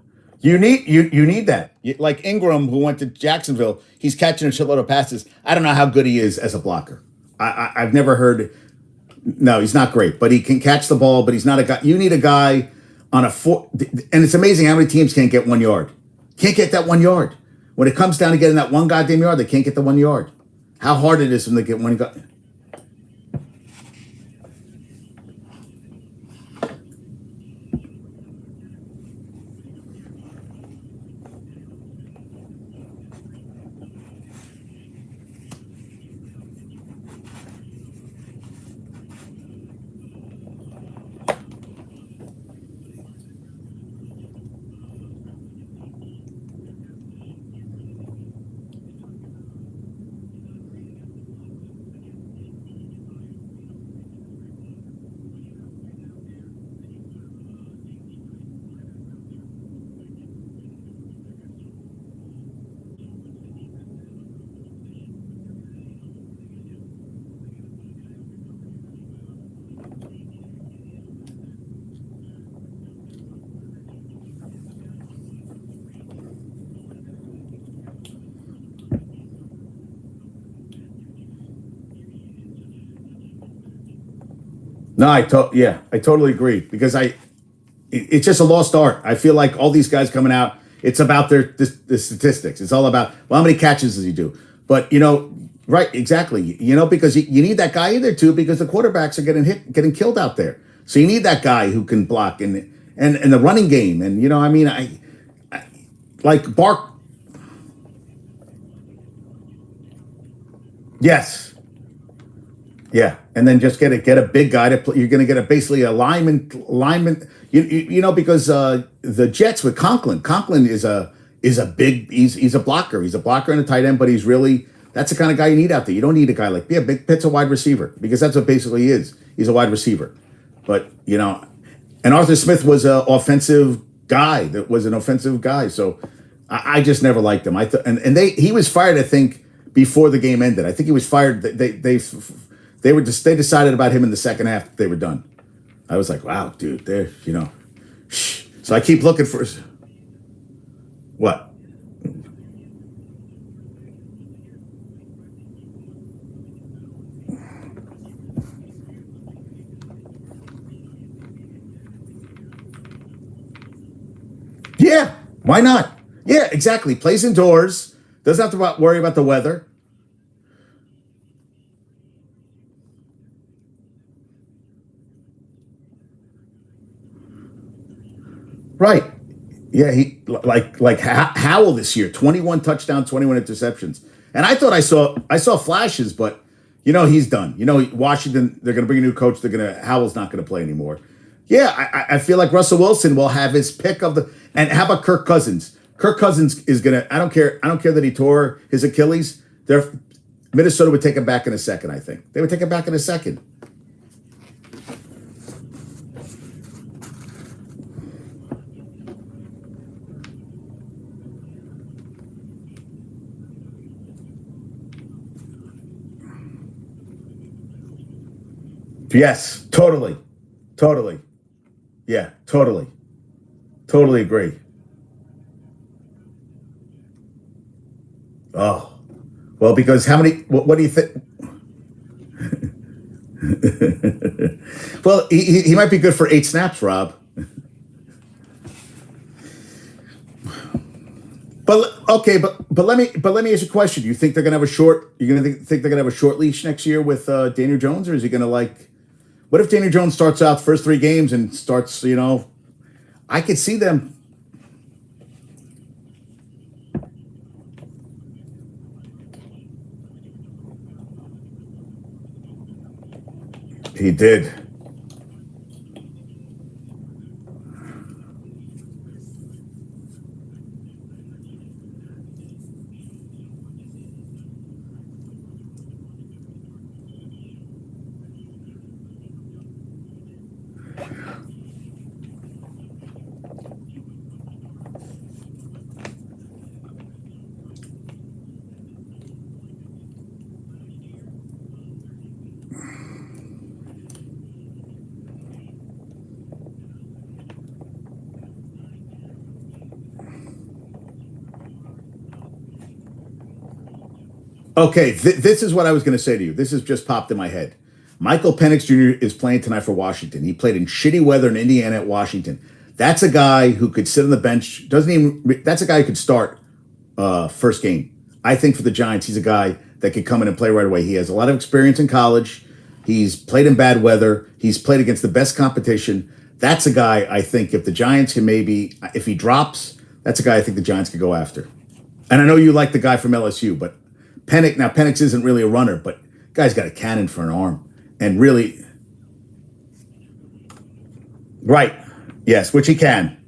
You need that. Like Ingram, who went to Jacksonville, he's catching a shitload of passes. I don't know how good he is as a blocker. I've never heard. No, he's not great, but he can catch the ball. But he's not a guy. You need a guy on a four. And it's amazing how many teams can't get 1 yard. Can't get that 1 yard. When it comes down to getting that one goddamn yard, they can't get the 1 yard. How hard it is when they get one. No, I totally agree because it's just a lost art. I feel like all these guys coming out, it's about the statistics. It's all about, well, how many catches does he do? But right, exactly. Because you need that guy in there too, because the quarterbacks are getting killed out there. So you need that guy who can block and the running game. And I mean, I like Bark. Yes, yeah, and then just get a big guy to play. You're going to get basically a lineman. Because the Jets with Conklin is a big. He's a blocker. He's a blocker and a tight end, but that's the kind of guy you need out there. You don't need a guy like Big Pitt's a wide receiver because that's what basically he is. He's a wide receiver, but and Arthur Smith was an offensive guy. That was an offensive guy. So I just never liked him. I thought, and he was fired. I think before the game ended. I think he was fired. They decided about him in the second half. They were done. I was like, wow, dude, shh. So I keep looking for what? Yeah, why not? Yeah, exactly. Plays indoors. Doesn't have to worry about the weather. Right. Yeah, he like Howell this year, 21 touchdowns, 21 interceptions. And I saw flashes, but he's done. Washington, they're going to bring a new coach. Howell's not going to play anymore. Yeah, I feel like Russell Wilson will have his pick of the. And how about Kirk Cousins? Kirk Cousins is gonna. I don't care that he tore his Achilles. Minnesota would take him back in a second. I think they would take him back in a second. Yes, totally, totally. Yeah, totally, totally agree. Oh, well, because how many? What do you think? Well, he might be good for 8 snaps, Rob. But okay, but let me ask you a question. You think they're gonna have a short? You're gonna think they're gonna have a short leash next year with Daniel Jones, or is he gonna like? What if Daniel Jones starts out first 3 games and starts? I could see them. He did. Okay, this is what I was going to say to you. This has just popped in my head. Michael Penix Jr. is playing tonight for Washington. He played in shitty weather in Indiana at Washington. That's a guy who could sit on the bench. Doesn't even. That's a guy who could start first game. I think for the Giants, he's a guy that could come in and play right away. He has a lot of experience in college. He's played in bad weather. He's played against the best competition. That's a guy I think if the Giants can maybe if he drops, that's a guy I think the Giants could go after. And I know you like the guy from LSU, but Penix isn't really a runner, but guy's got a cannon for an arm. And really, right. Yes, which he can.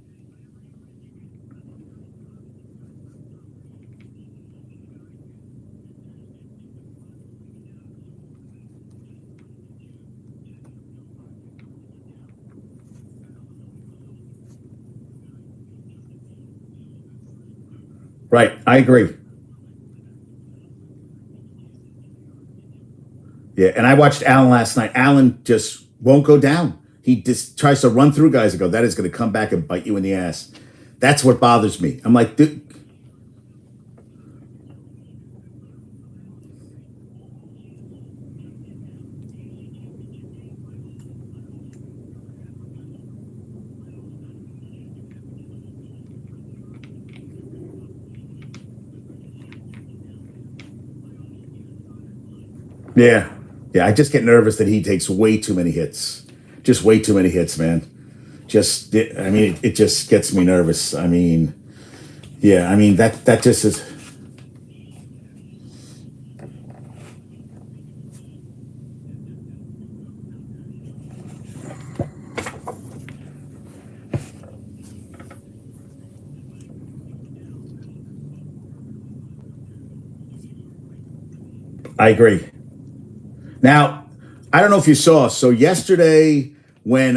Right. I agree. Yeah. And I watched Allen last night. Allen just won't go down. He just tries to run through guys and go, that is going to come back and bite you in the ass. That's what bothers me. I'm like, dude, Yeah. Yeah. I just get nervous that he takes way too many hits. Just way too many hits, man. I mean, it just gets me nervous. I mean, yeah, I mean, that just is. I agree. Now, I don't know if you saw. So yesterday, when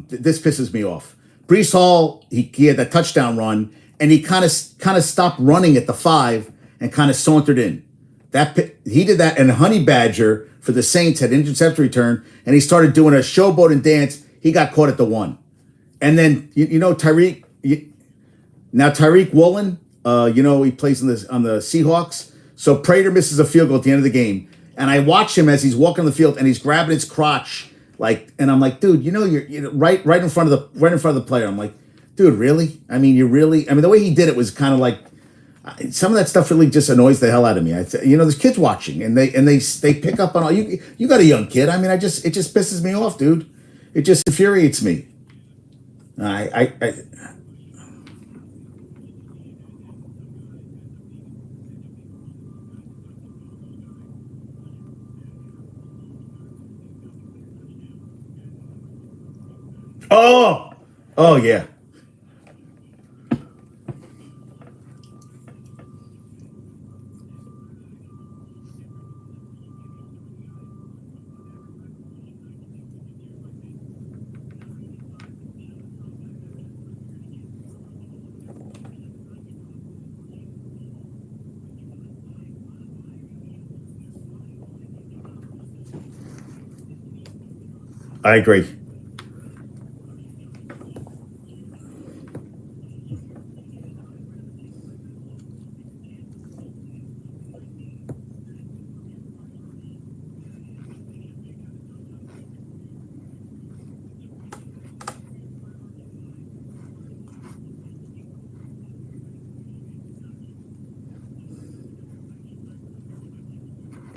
this pisses me off, Brees Hall he had that touchdown run, and he kind of stopped running at the 5 and kind of sauntered in. He did that, and Honey Badger for the Saints had interception return, and he started doing a showboat and dance. He got caught at the 1, and then you know Tyreek. Now Tyreek Woolen, he plays on the Seahawks. So Prater misses a field goal at the end of the game, and I watch him as he's walking the field and he's grabbing his crotch, and I'm like, dude, you're right in front of the player. I'm like, dude, really? I mean, the way he did it was kind of like some of that stuff really just annoys the hell out of me. There's kids watching, and they pick up on all you. You got a young kid. I mean, it just pisses me off, dude. It just infuriates me. I Oh, oh yeah, I agree.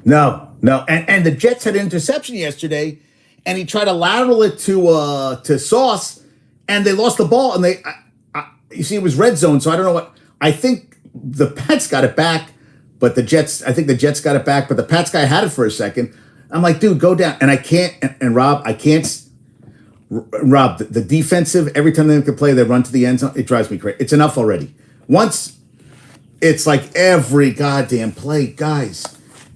No, no, and the Jets had an interception yesterday, and he tried to lateral it to Sauce, and they lost the ball, and you see it was red zone, so I don't know what I think the Pats got it back, but I think the Jets got it back, but the Pats guy had it for a second. I'm like, dude, go down, and I can't, and Rob, I can't. Rob, the defensive, every time they can play, they run to the end zone. It drives me crazy. It's enough already. Once it's like every goddamn play, guys.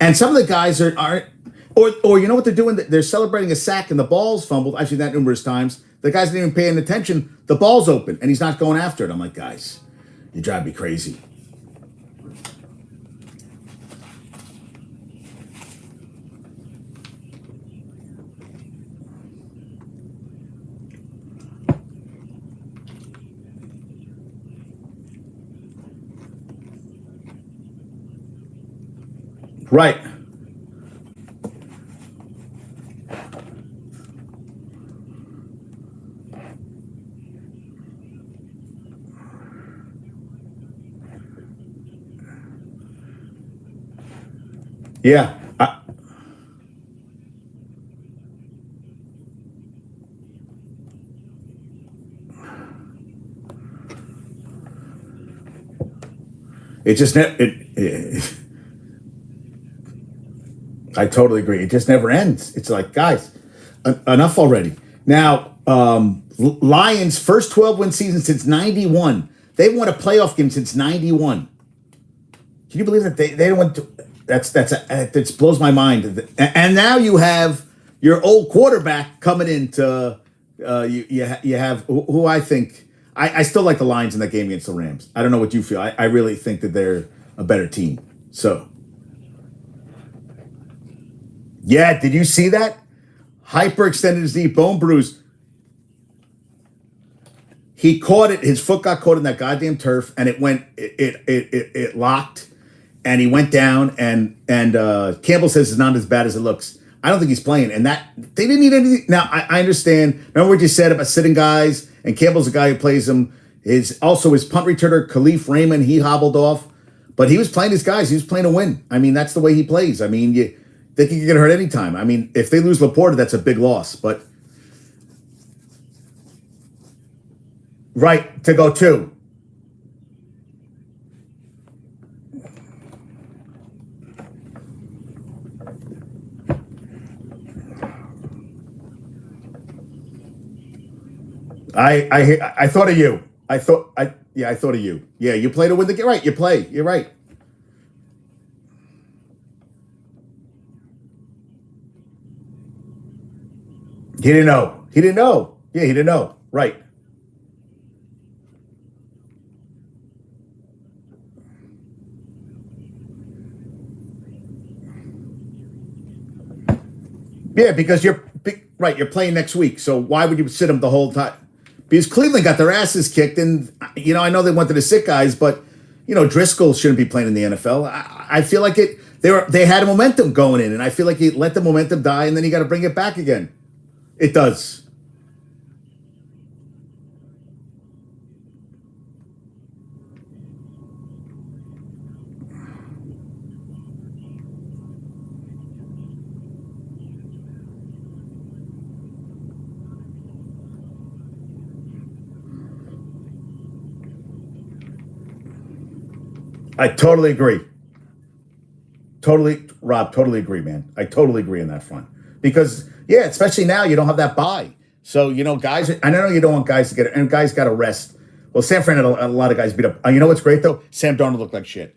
And some of the guys aren't, or you know what they're doing? They're celebrating a sack and the ball's fumbled. I've seen that numerous times. The guy's not even paying attention. The ball's open and he's not going after it. I'm like, guys, you drive me crazy. Right. Yeah. It just I totally agree. It just never ends. It's like, guys, enough already. Now, Lions first 12-win season since '91. They won a playoff game since '91. Can you believe that they went to? That blows my mind. And now you have your old quarterback coming in to you have who I think I still like the Lions in that game against the Rams. I don't know what you feel. I really think that they're a better team. So yeah, did you see that? Hyperextended his knee, bone bruise. He caught it. His foot got caught in that goddamn turf, and it locked, and he went down. And Campbell says it's not as bad as it looks. I don't think he's playing, and that they didn't need anything. Now I understand. Remember what you said about sitting guys, and Campbell's a guy who plays them. His punt returner Khalif Raymond, he hobbled off, but he was playing his guys. He was playing to win. I mean, that's the way he plays. I mean, they can get hurt anytime. I mean, if they lose Laporta, that's a big loss. But right to go two. I thought of you. I thought of you. Yeah, you play to win the game. Right, you play. You're right. He didn't know. He didn't know. Yeah, he didn't know. Right. Yeah, because right. You're playing next week, so why would you sit them the whole time? Because Cleveland got their asses kicked, and I know they wanted to sit guys, but Driscoll shouldn't be playing in the NFL. I feel like it. They had a momentum going in, and I feel like you let the momentum die, and then you got to bring it back again. It does. I totally agree. Totally, Rob. Totally agree, man. I totally agree on that front because yeah, especially now you don't have that buy. So guys. I know you don't want guys to get and guys got to rest. Well, San Fran had a lot of guys beat up. You know what's great though? Sam Darnold looked like shit.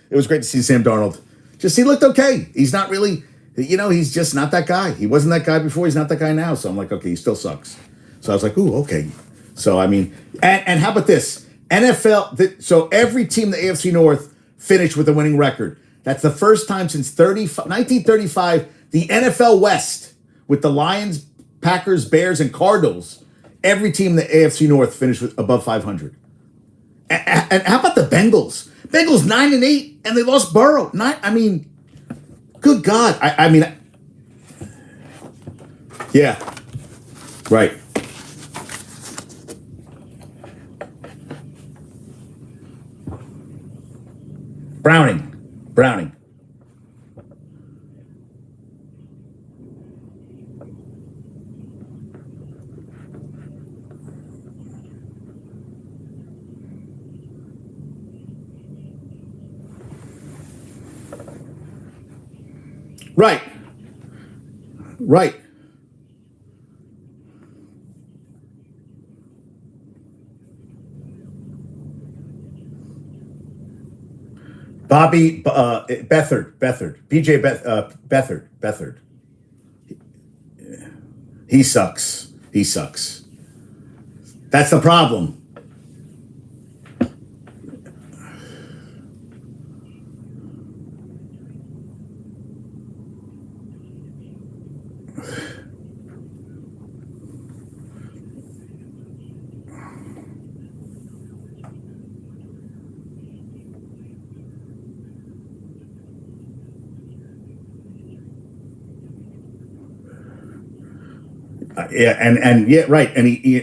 It was great to see Sam Darnold. Just he looked okay. He's not really. He's just not that guy. He wasn't that guy before. He's not that guy now. So I'm like, okay, he still sucks. So I was like, ooh, okay. So I mean, and how about this? NFL. So every team in the AFC North finished with a winning record. That's the first time since 1935, the NFL West, with the Lions, Packers, Bears, and Cardinals, every team in the AFC North finished with above 500. And how about the Bengals? Bengals 9-8, and they lost Burrow. I mean, good God. I mean, yeah, right. Browning. Right. Right. Bobby Bethard, PJ Bethard. He sucks. He sucks. That's the problem. Yeah, and yeah, right, and he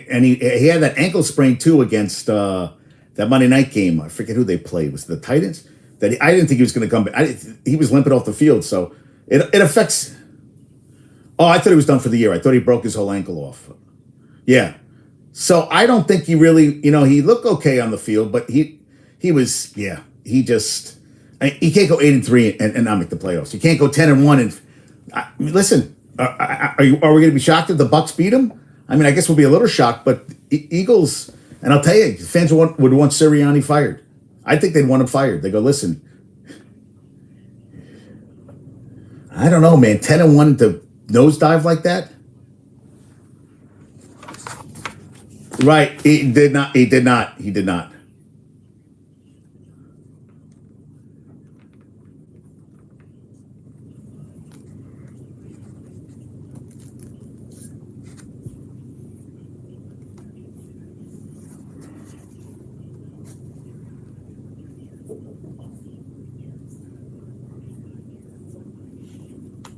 had that ankle sprain too against that Monday night game. I forget who they played. Was it the Titans? I didn't think he was going to come back. He was limping off the field, so it affects. Oh, I thought he was done for the year. I thought he broke his whole ankle off. Yeah, so I don't think he really, he looked okay on the field, but he was, yeah, he just he can't go 8-3 and not make the playoffs. You can't go 10-1 and listen. Are we going to be shocked if the Bucks beat them? I mean, I guess we'll be a little shocked, but Eagles, and I'll tell you, fans would want Sirianni fired. I think they'd want him fired. They go, listen, I don't know, man, 10-1 to nosedive like that. Right? He did not. He did not. He did not.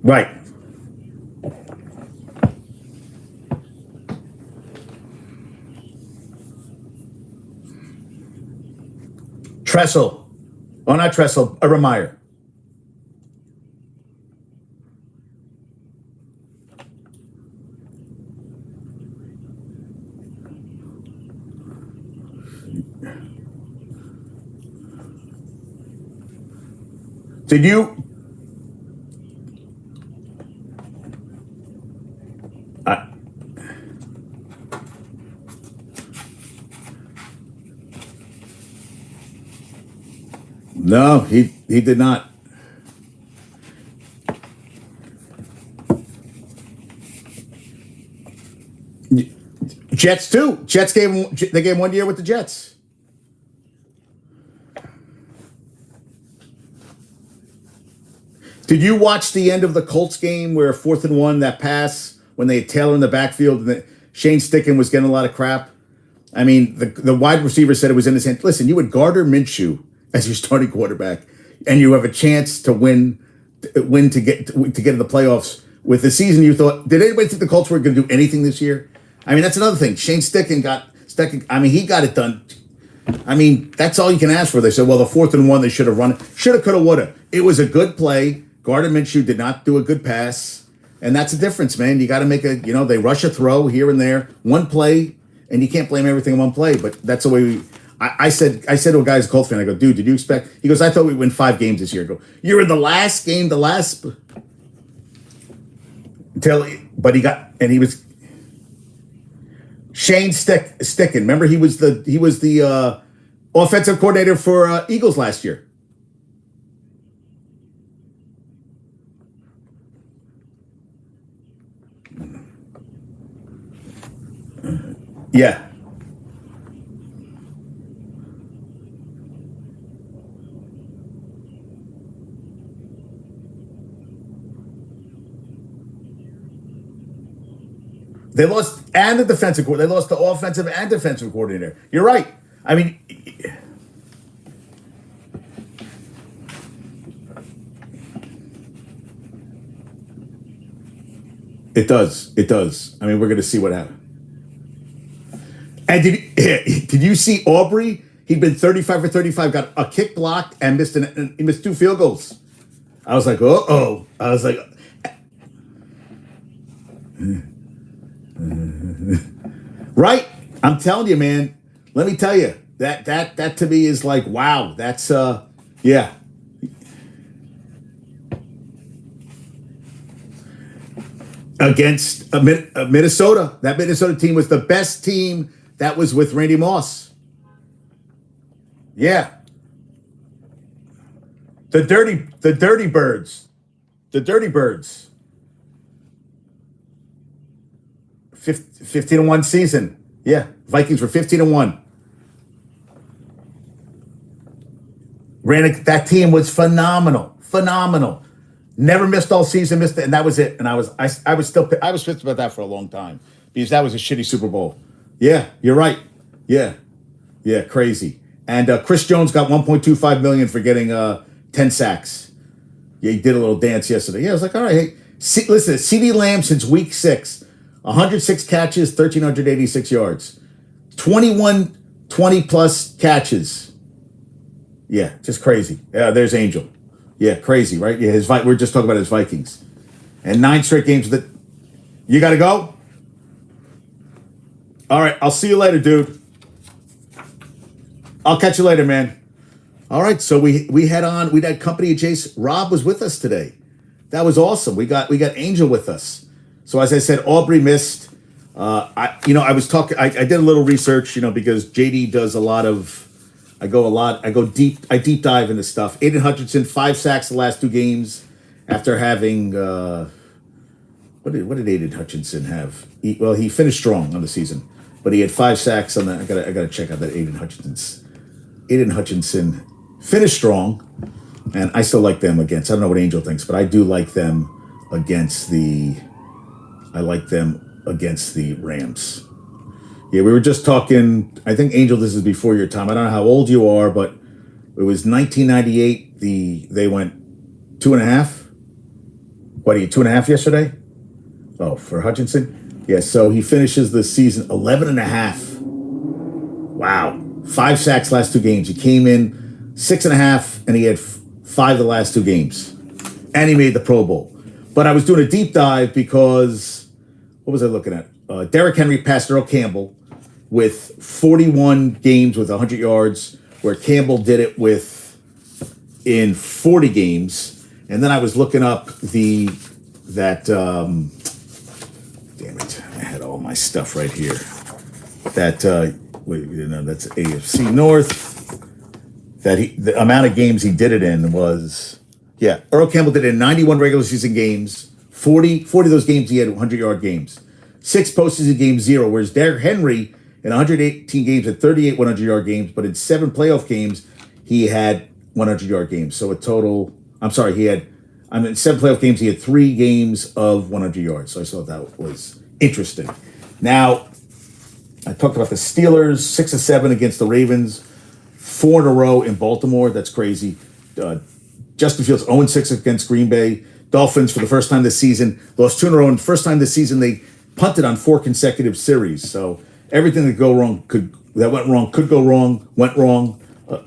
Right. Tressel. Oh, not Tressel. Urban Meyer. Did you? I, no, he did not. Jets too. They gave him 1 year with the Jets. Did you watch the end of the Colts game where 4th and 1, that pass when they had Taylor in the backfield and Shane Sticken was getting a lot of crap? I mean, the wide receiver said it was in his hand. Listen, you had Gardner Minshew as your starting quarterback, and you have a chance to win to get in the playoffs with the season. You thought, did anybody think the Colts were going to do anything this year? I mean, that's another thing. Shane Sticken I mean, he got it done. I mean, that's all you can ask for. They said, well, the 4th and 1, they should have run it. Shoulda, coulda, woulda. It was a good play. Gardner Minshew did not do a good pass. And that's the difference, man. You got to make they rush a throw here and there. One play, and you can't blame everything on one play. But that's the way I said to a guy who's a Colts fan, I go, dude, did you expect? He goes, I thought we'd win 5 games this year. I go, you're in the last game, but he was Shane Sticken. Remember, he was the offensive coordinator for Eagles last year. Yeah. They lost and the defensive coordinator. They lost the offensive and defensive coordinator. You're right. I mean, it does. It does. I mean, we're going to see what happens. And did you see Aubrey? He'd been 35 for 35, got a kick blocked, and he missed 2 field goals. I was like, uh-oh. I was like, right? I'm telling you, man. Let me tell you, that to me is like, wow. That's yeah. Against Minnesota. That Minnesota team was the best team that was with Randy Moss. Yeah. The Dirty Birds. The Dirty Birds. 15-1 season. Yeah. Vikings were 15-1. That team was phenomenal. Phenomenal. Never missed all season, and that was it. And I was pissed about that for a long time because that was a shitty Super Bowl. Yeah, you're right. Yeah, crazy. And Chris Jones got $1.25 million for getting 10 sacks. Yeah, he did a little dance yesterday. Yeah, I was like, all right, hey, listen, CeeDee Lamb since week 6, 106 catches, 1,386 yards, 21 20-plus catches. Yeah, just crazy. Yeah, there's Angel. Yeah, crazy, right? Yeah, we're just talking about his Vikings. And 9 straight games that you got to go? All right, I'll see you later, dude. I'll catch you later, man. All right, so we had company of Jace. Rob was with us today. That was awesome. We got Angel with us. So as I said, Aubrey missed. I did a little research, because JD does a lot of. I deep dive into stuff. Aiden Hutchinson, 5 sacks the last 2 games after having what did Aiden Hutchinson have? He finished strong on the season, but he had 5 sacks on that. I gotta check out that Aiden Hutchinson finished strong, and I still like them against. I don't know what Angel thinks, but I do like them against the Rams. Yeah, we were just talking. I think, Angel, this is before your time. I don't know how old you are, but it was 1998. They went 2.5. What are you, 2.5 yesterday? Oh, for Hutchinson? Yeah, so he finishes the season 11.5. Wow. 5 sacks last 2 games. He came in 6.5, and he had 5 the last 2 games. And he made the Pro Bowl. But I was doing a deep dive because, what was I looking at? Derrick Henry passed Earl Campbell with 41 games with 100 yards, where Campbell did it with in 40 games. And then I was looking up damn it, I had all my stuff right here. That's AFC North. The amount of games he did it in was, Earl Campbell did it in 91 regular season games. 40 of those games he had 100-yard games. 6 postseason games, 0. Whereas Derrick Henry in 118 games had 38 100-yard games, but in 7 playoff games he had 100-yard games. So in 7 playoff games he had 3 games of 100 yards. So I thought that was interesting. Now, I talked about the Steelers, 6-7 against the Ravens, 4 in a row in Baltimore. That's crazy. Justin Fields 0-6 against Green Bay. Dolphins, for the first time this season, lost 2 in a row. And the first time this season, they punted on 4 consecutive series. So everything that went wrong could go wrong, went wrong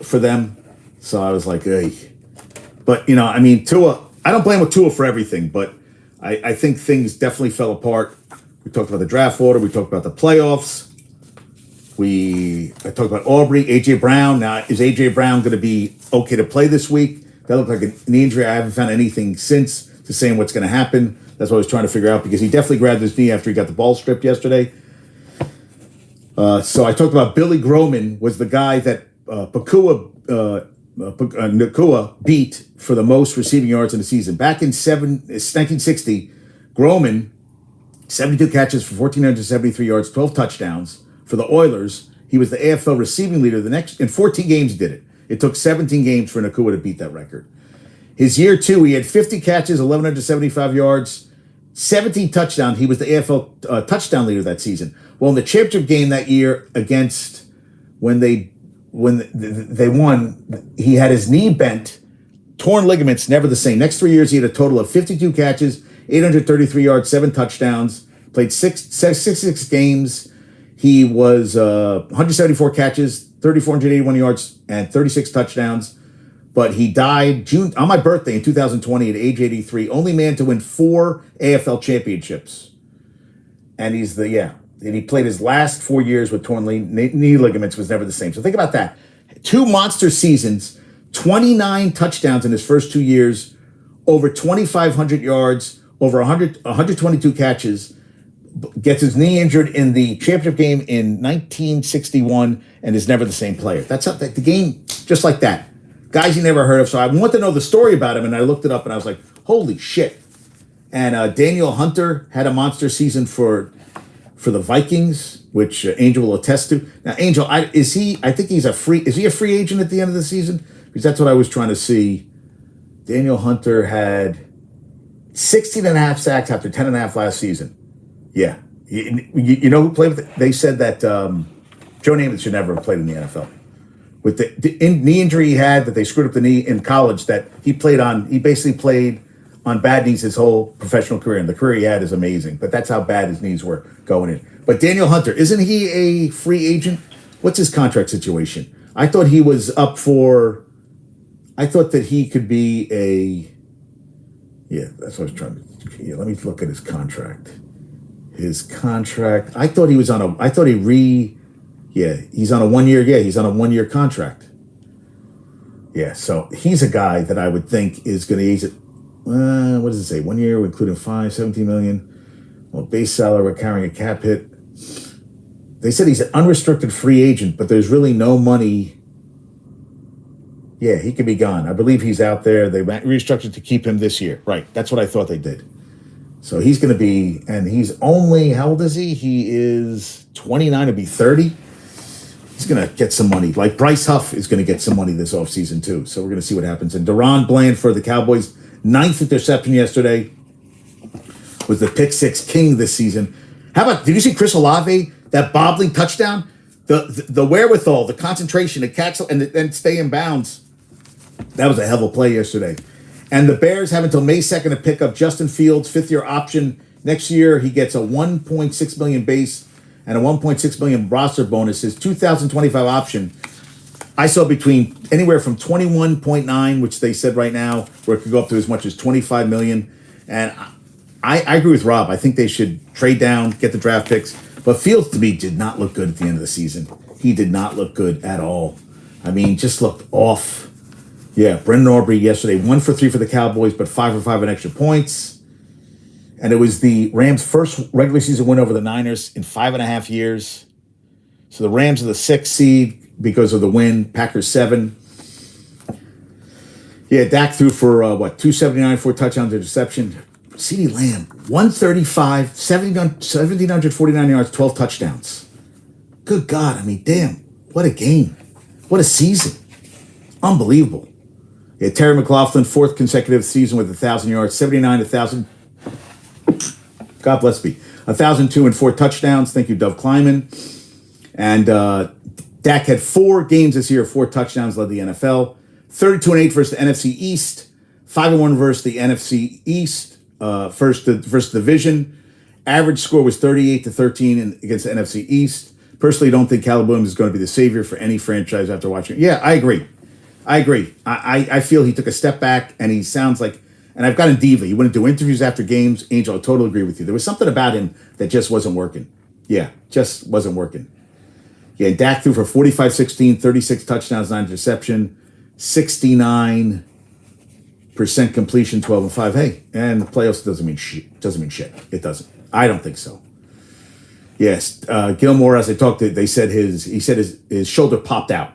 for them. So I was like, hey. But, Tua, I don't blame Tua for everything, but I think things definitely fell apart. We talked about the draft order. We talked about the playoffs. I talked about Aubrey, A.J. Brown. Now, is A.J. Brown going to be okay to play this week? That looked like an injury. I haven't found anything since to saying what's going to happen. That's what I was trying to figure out, because he definitely grabbed his knee after he got the ball stripped yesterday. So I talked about Billy Groman was the guy that Nakua beat for the most receiving yards in the season. Back in 1960, Groman, 72 catches for 1,473 yards, 12 touchdowns. For the Oilers, he was the AFL receiving leader. In 14 games he did it. It took 17 games for Nakua to beat that record. His year 2, he had 50 catches, 1,175 yards, 17 touchdowns. He was the AFL touchdown leader that season. Well, in the championship game that year when they won, he had his knee bent, torn ligaments, never the same. Next 3 years, he had a total of 52 catches, 833 yards, 7 touchdowns, played 66 games. He was 174 catches, 3,481 yards, and 36 touchdowns. But he died on my birthday in 2020 at age 83. Only man to win 4 AFL championships. And and he played his last 4 years with torn knee ligaments, was never the same. So think about that. 2 monster seasons, 29 touchdowns in his first 2 years, over 2,500 yards, over 122 catches. Gets his knee injured in the championship game in 1961 and is never the same player. That's how the game, just like that. Guys you never heard of. So I want to know the story about him, and I looked it up, and I was like, holy shit. And Daniel Hunter had a monster season for the Vikings, which Angel will attest to. Now, Angel, is he a free agent at the end of the season? Because that's what I was trying to see. Daniel Hunter had 16.5 sacks after 10.5 last season. Yeah. You know who played with it? They said that Joe Namath should never have played in the NFL. With the knee injury he had, that they screwed up the knee in college, that he basically played on bad knees his whole professional career. And the career he had is amazing. But that's how bad his knees were going in. But Daniel Hunter, isn't he a free agent? What's his contract situation? I thought he was up for... I thought that he could be a... Yeah, that's what I was trying to... Yeah, let me look at his contract. His contract. I thought he was on a. I thought he's on a 1 year. Yeah, he's on a 1 year contract. Yeah, so he's a guy that I would think is going to use it. What does it say? 1 year, including 17 million. Well, base salary, we're carrying a cap hit. They said he's an unrestricted free agent, but there's really no money. Yeah, he could be gone. I believe he's out there. They restructured to keep him this year. Right, that's what I thought they did. So he's going to be, and he's only, how old is he? He is 29 to be 30. He's going to get some money. Like Bryce Huff is going to get some money this offseason too. So we're going to see what happens. And Deron Bland for the Cowboys, 9th interception yesterday, was the pick 6 king this season. How about, did you see Chris Olave, that bobbling touchdown? The wherewithal, the concentration to catch and then stay in bounds. That was a hell of a play yesterday. And the Bears have until May 2nd to pick up Justin Fields, 5th-year option. Next year, he gets a $1.6 million base and a $1.6 million roster bonus. His 2025 option, I saw between anywhere from 21.9, which they said right now, where it could go up to as much as 25 million. And I agree with Rob. I think they should trade down, get the draft picks. But Fields, to me, did not look good at the end of the season. He did not look good at all. I mean, just looked off. Yeah, Brendan Aubrey yesterday, 1 for 3 for the Cowboys, but 5 for 5 in extra points. And it was the Rams' first regular season win over the Niners in 5.5 years. So the Rams are the 6th seed because of the win. Packers 7. Yeah, Dak threw for 279, 4 touchdowns, interception. CeeDee Lamb, 135, 1,749 yards, 12 touchdowns. Good God, I mean, damn, what a game. What a season. Unbelievable. Yeah, Terry McLaughlin, 4th consecutive season with 1,000 yards, 79, 1,000. God bless me. 1,002 and 4 touchdowns. Thank you, Dov Kleiman. And Dak had 4 games this year, 4 touchdowns, led the NFL. 32-8 versus the NFC East. 5-1 versus the NFC East, first division. Average score was 38-13 against the NFC East. Personally, don't think Caleb Williams is going to be the savior for any franchise after watching it. Yeah, I agree. I feel he took a step back, and he sounds like, and I've got a diva. He wouldn't do interviews after games. Angel, I totally agree with you. There was something about him that just wasn't working. Yeah, just wasn't working. Yeah, Dak threw for 45-16, 36 touchdowns, 9 interception, 69% completion, 12 and 5. Hey, and the playoffs doesn't mean shit. Doesn't mean shit. It doesn't. I don't think so. Yes, Gilmore, as I talked to, he said his shoulder popped out.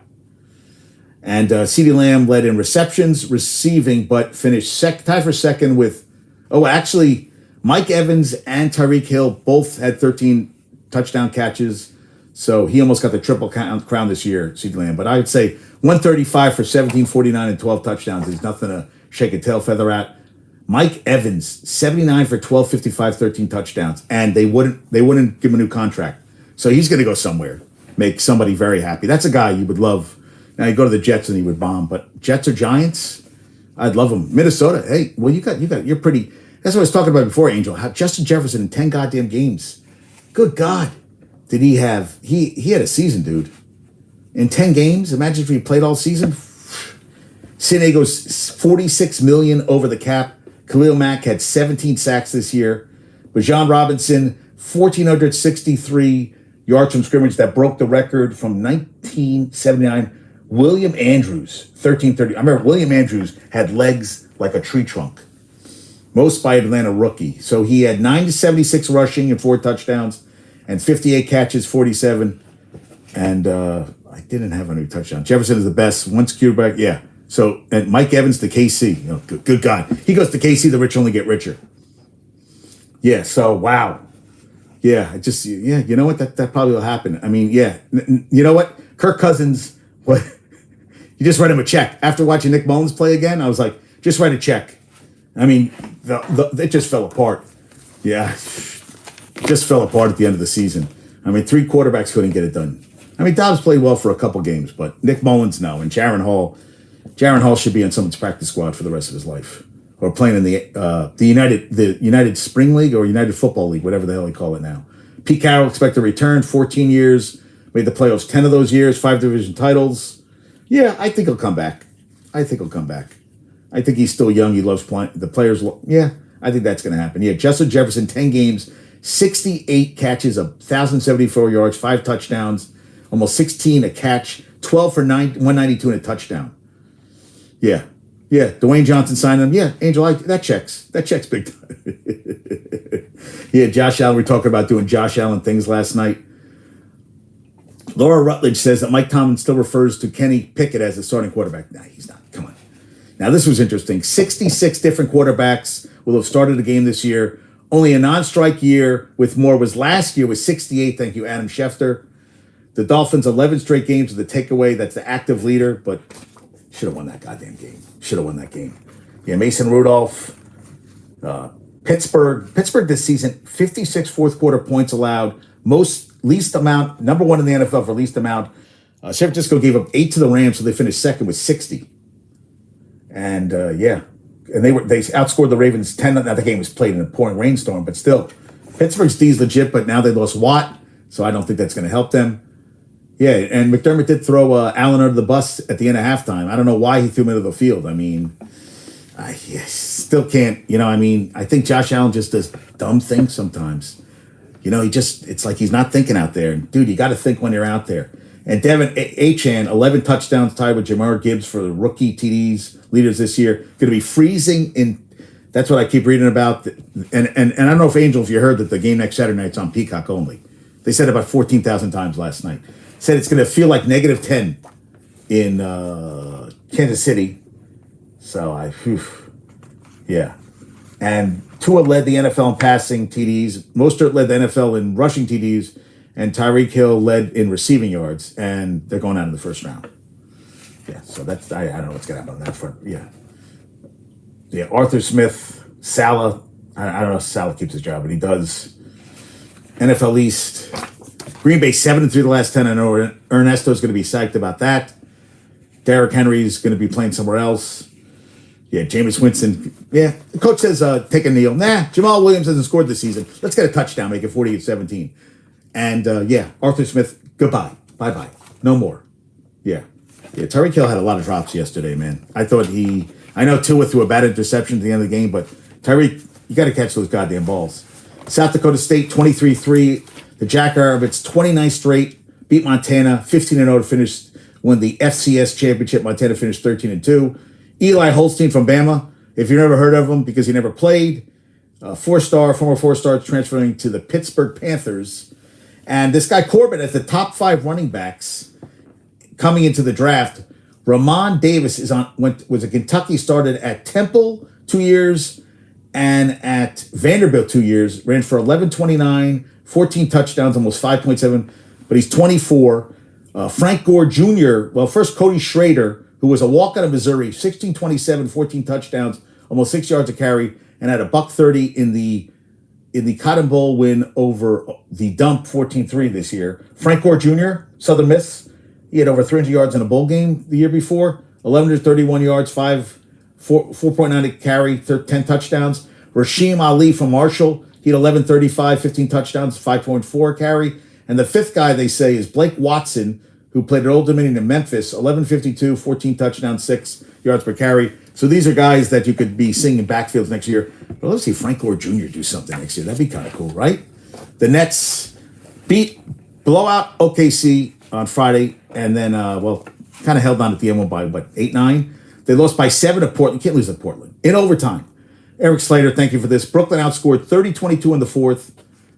And CeeDee Lamb led in receptions, receiving, but finished tied for second with, actually, Mike Evans and Tyreek Hill both had 13 touchdown catches. So he almost got the triple crown this year, CeeDee Lamb. But I would say 135 for 1749 and 12 touchdowns is nothing to shake a tail feather at. Mike Evans, 79 for 1255, 13 touchdowns. And they wouldn't give him a new contract. So he's going to go somewhere, make somebody very happy. That's a guy you would love. Now you go to the Jets and he would bomb, but Jets or Giants, I'd love them. Minnesota, hey, well you're pretty. That's what I was talking about before, Angel. How Justin Jefferson in 10 goddamn games. Good God, did he have? He had a season, dude. In 10 games, imagine if he played all season. San Diego's $46 million over the cap. Khalil Mack had 17 sacks this year. Bijan Robinson, 1,463 yards from scrimmage that broke the record from 1979. William Andrews, 1,330. I remember William Andrews had legs like a tree trunk. Most by Atlanta rookie. So he had 9-76 rushing and 4 touchdowns and 58 catches, 47. And I didn't have any touchdowns. Jefferson is the best. Once quarterback, yeah. So, and Mike Evans to KC. Good God. He goes to KC, the rich only get richer. Yeah, so, wow. Yeah, you know what? That probably will happen. I mean, yeah. You know what? Kirk Cousins, what? You just write him a check. After watching Nick Mullins play again, I was like, just write a check. I mean, it just fell apart. Yeah, just fell apart at the end of the season. I mean, 3 quarterbacks couldn't get it done. I mean, Dobbs played well for a couple games, but Nick Mullins, no. And Jaron Hall should be on someone's practice squad for the rest of his life, or playing in the United Spring League or United Football League, whatever the hell they call it now. Pete Carroll expected to return, 14 years, made the playoffs 10 of those years, 5 division titles. Yeah, I think he'll come back. I think he's still young. He loves playing. The players, yeah, I think that's going to happen. Yeah, Justin Jefferson, 10 games, 68 catches, 1,074 yards, 5 touchdowns, almost 16 a catch, 12 for 192 and a touchdown. Yeah. Dwayne Johnson signed him. Yeah, Angel, that checks. That checks big time. Yeah, Josh Allen. We were talking about doing Josh Allen things last night. Laura Rutledge says that Mike Tomlin still refers to Kenny Pickett as the starting quarterback. No, he's not. Come on. Now, this was interesting. 66 different quarterbacks will have started a game this year. Only a non-strike year with more was last year with 68. Thank you, Adam Schefter. The Dolphins, 11 straight games with the takeaway. That's the active leader, but should have won that goddamn game. Should have won that game. Yeah, Mason Rudolph. Pittsburgh this season, 56 fourth quarter points allowed. Least amount, number 1 in the NFL for least amount. San Francisco gave up 8 to the Rams, so they finished second with 60. And and they outscored the Ravens 10. Now the game was played in a pouring rainstorm, but still, Pittsburgh's D's legit. But now they lost Watt, so I don't think that's going to help them. Yeah, and McDermott did throw Allen under the bus at the end of halftime. I don't know why he threw him into the field. I mean, I still can't. I think Josh Allen just does dumb things sometimes. It's like he's not thinking out there. Dude, you got to think when you're out there. And Devin Achan, 11 touchdowns, tied with Jamar Gibbs for the rookie TDs leaders this year. Going to be freezing in. That's what I keep reading about. And I don't know if Angel, if you heard that the game next Saturday night's on Peacock only. They said about 14,000 times last night. Said it's going to feel like -10 in Kansas City. So yeah. And Tua led the NFL in passing TDs. Mostert led the NFL in rushing TDs. And Tyreek Hill led in receiving yards. And they're going out in the first round. Yeah, so that's, I don't know what's going to happen on that front. Yeah. Yeah, Arthur Smith, Salah. I don't know if Salah keeps his job, but he does. NFL East. Green Bay 7-3 the last 10. I know Ernesto's going to be psyched about that. Derrick Henry's going to be playing somewhere else. Yeah, Jameis Winston. Yeah, the coach says take a kneel. Nah, Jamal Williams hasn't scored this season. Let's get a touchdown, make it 48-17. And yeah, Arthur Smith, goodbye. Bye-bye. No more. Yeah. Yeah, Tyreek Hill had a lot of drops yesterday, man. I know Tua threw a bad interception at the end of the game, but Tyreek, you got to catch those goddamn balls. South Dakota State, 23-3. The Jackrabbits, 29 straight, beat Montana, 15-0 to finish, win the FCS championship. Montana finished 13-2. Eli Holstein from Bama, if you've never heard of him because he never played, former four-star transferring to the Pittsburgh Panthers. And this guy Corbett as the top 5 running backs coming into the draft. Ramon Davis was a Kentucky, started at Temple 2 years and at Vanderbilt 2 years, ran for 11.29, 14 touchdowns, almost 5.7, but he's 24. Frank Gore Jr., first Cody Schrader, who was a walk-out of Missouri, 16.27, 14 touchdowns, almost 6 yards a carry, and had a $130 in the Cotton Bowl win over the Dump 14-3 this year. Frank Gore Jr., Southern Miss, he had over 300 yards in a bowl game the year before, 1,131 yards, 4.9 a carry, 10 touchdowns. Rasheem Ali from Marshall, he had 11.35, 15 touchdowns, 5.4 carry. And the fifth guy they say is Blake Watson, who played at Old Dominion in Memphis, 11.52, 14 touchdowns, 6 yards per carry. So these are guys that you could be seeing in backfields next year. But let's see Frank Gore Jr. do something next year. That'd be kind of cool, right? The Nets blowout OKC on Friday, and then, kind of held on at the end by, 8-9. They lost by 7 to Portland. You can't lose to Portland. In overtime. Eric Slater, thank you for this. Brooklyn outscored 30-22 in the fourth,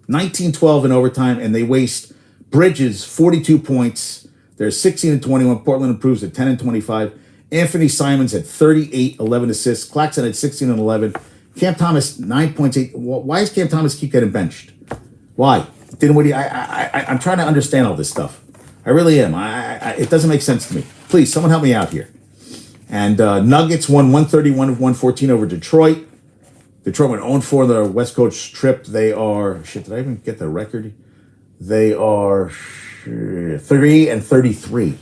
19-12 in overtime, and they waste Bridges 42 points. They're 16-21. Portland improves to 10-25. Anthony Simons had 38, 11 assists. Claxton had 16 and 11. Cam Thomas, 9.8. Why does Cam Thomas keep getting benched? Why? I'm trying to understand all this stuff. I really am. It doesn't make sense to me. Please, someone help me out here. And Nuggets won 131-114 over Detroit. Detroit went 0-4 on their West Coast trip. They are, did I even get the record? They are 3-33.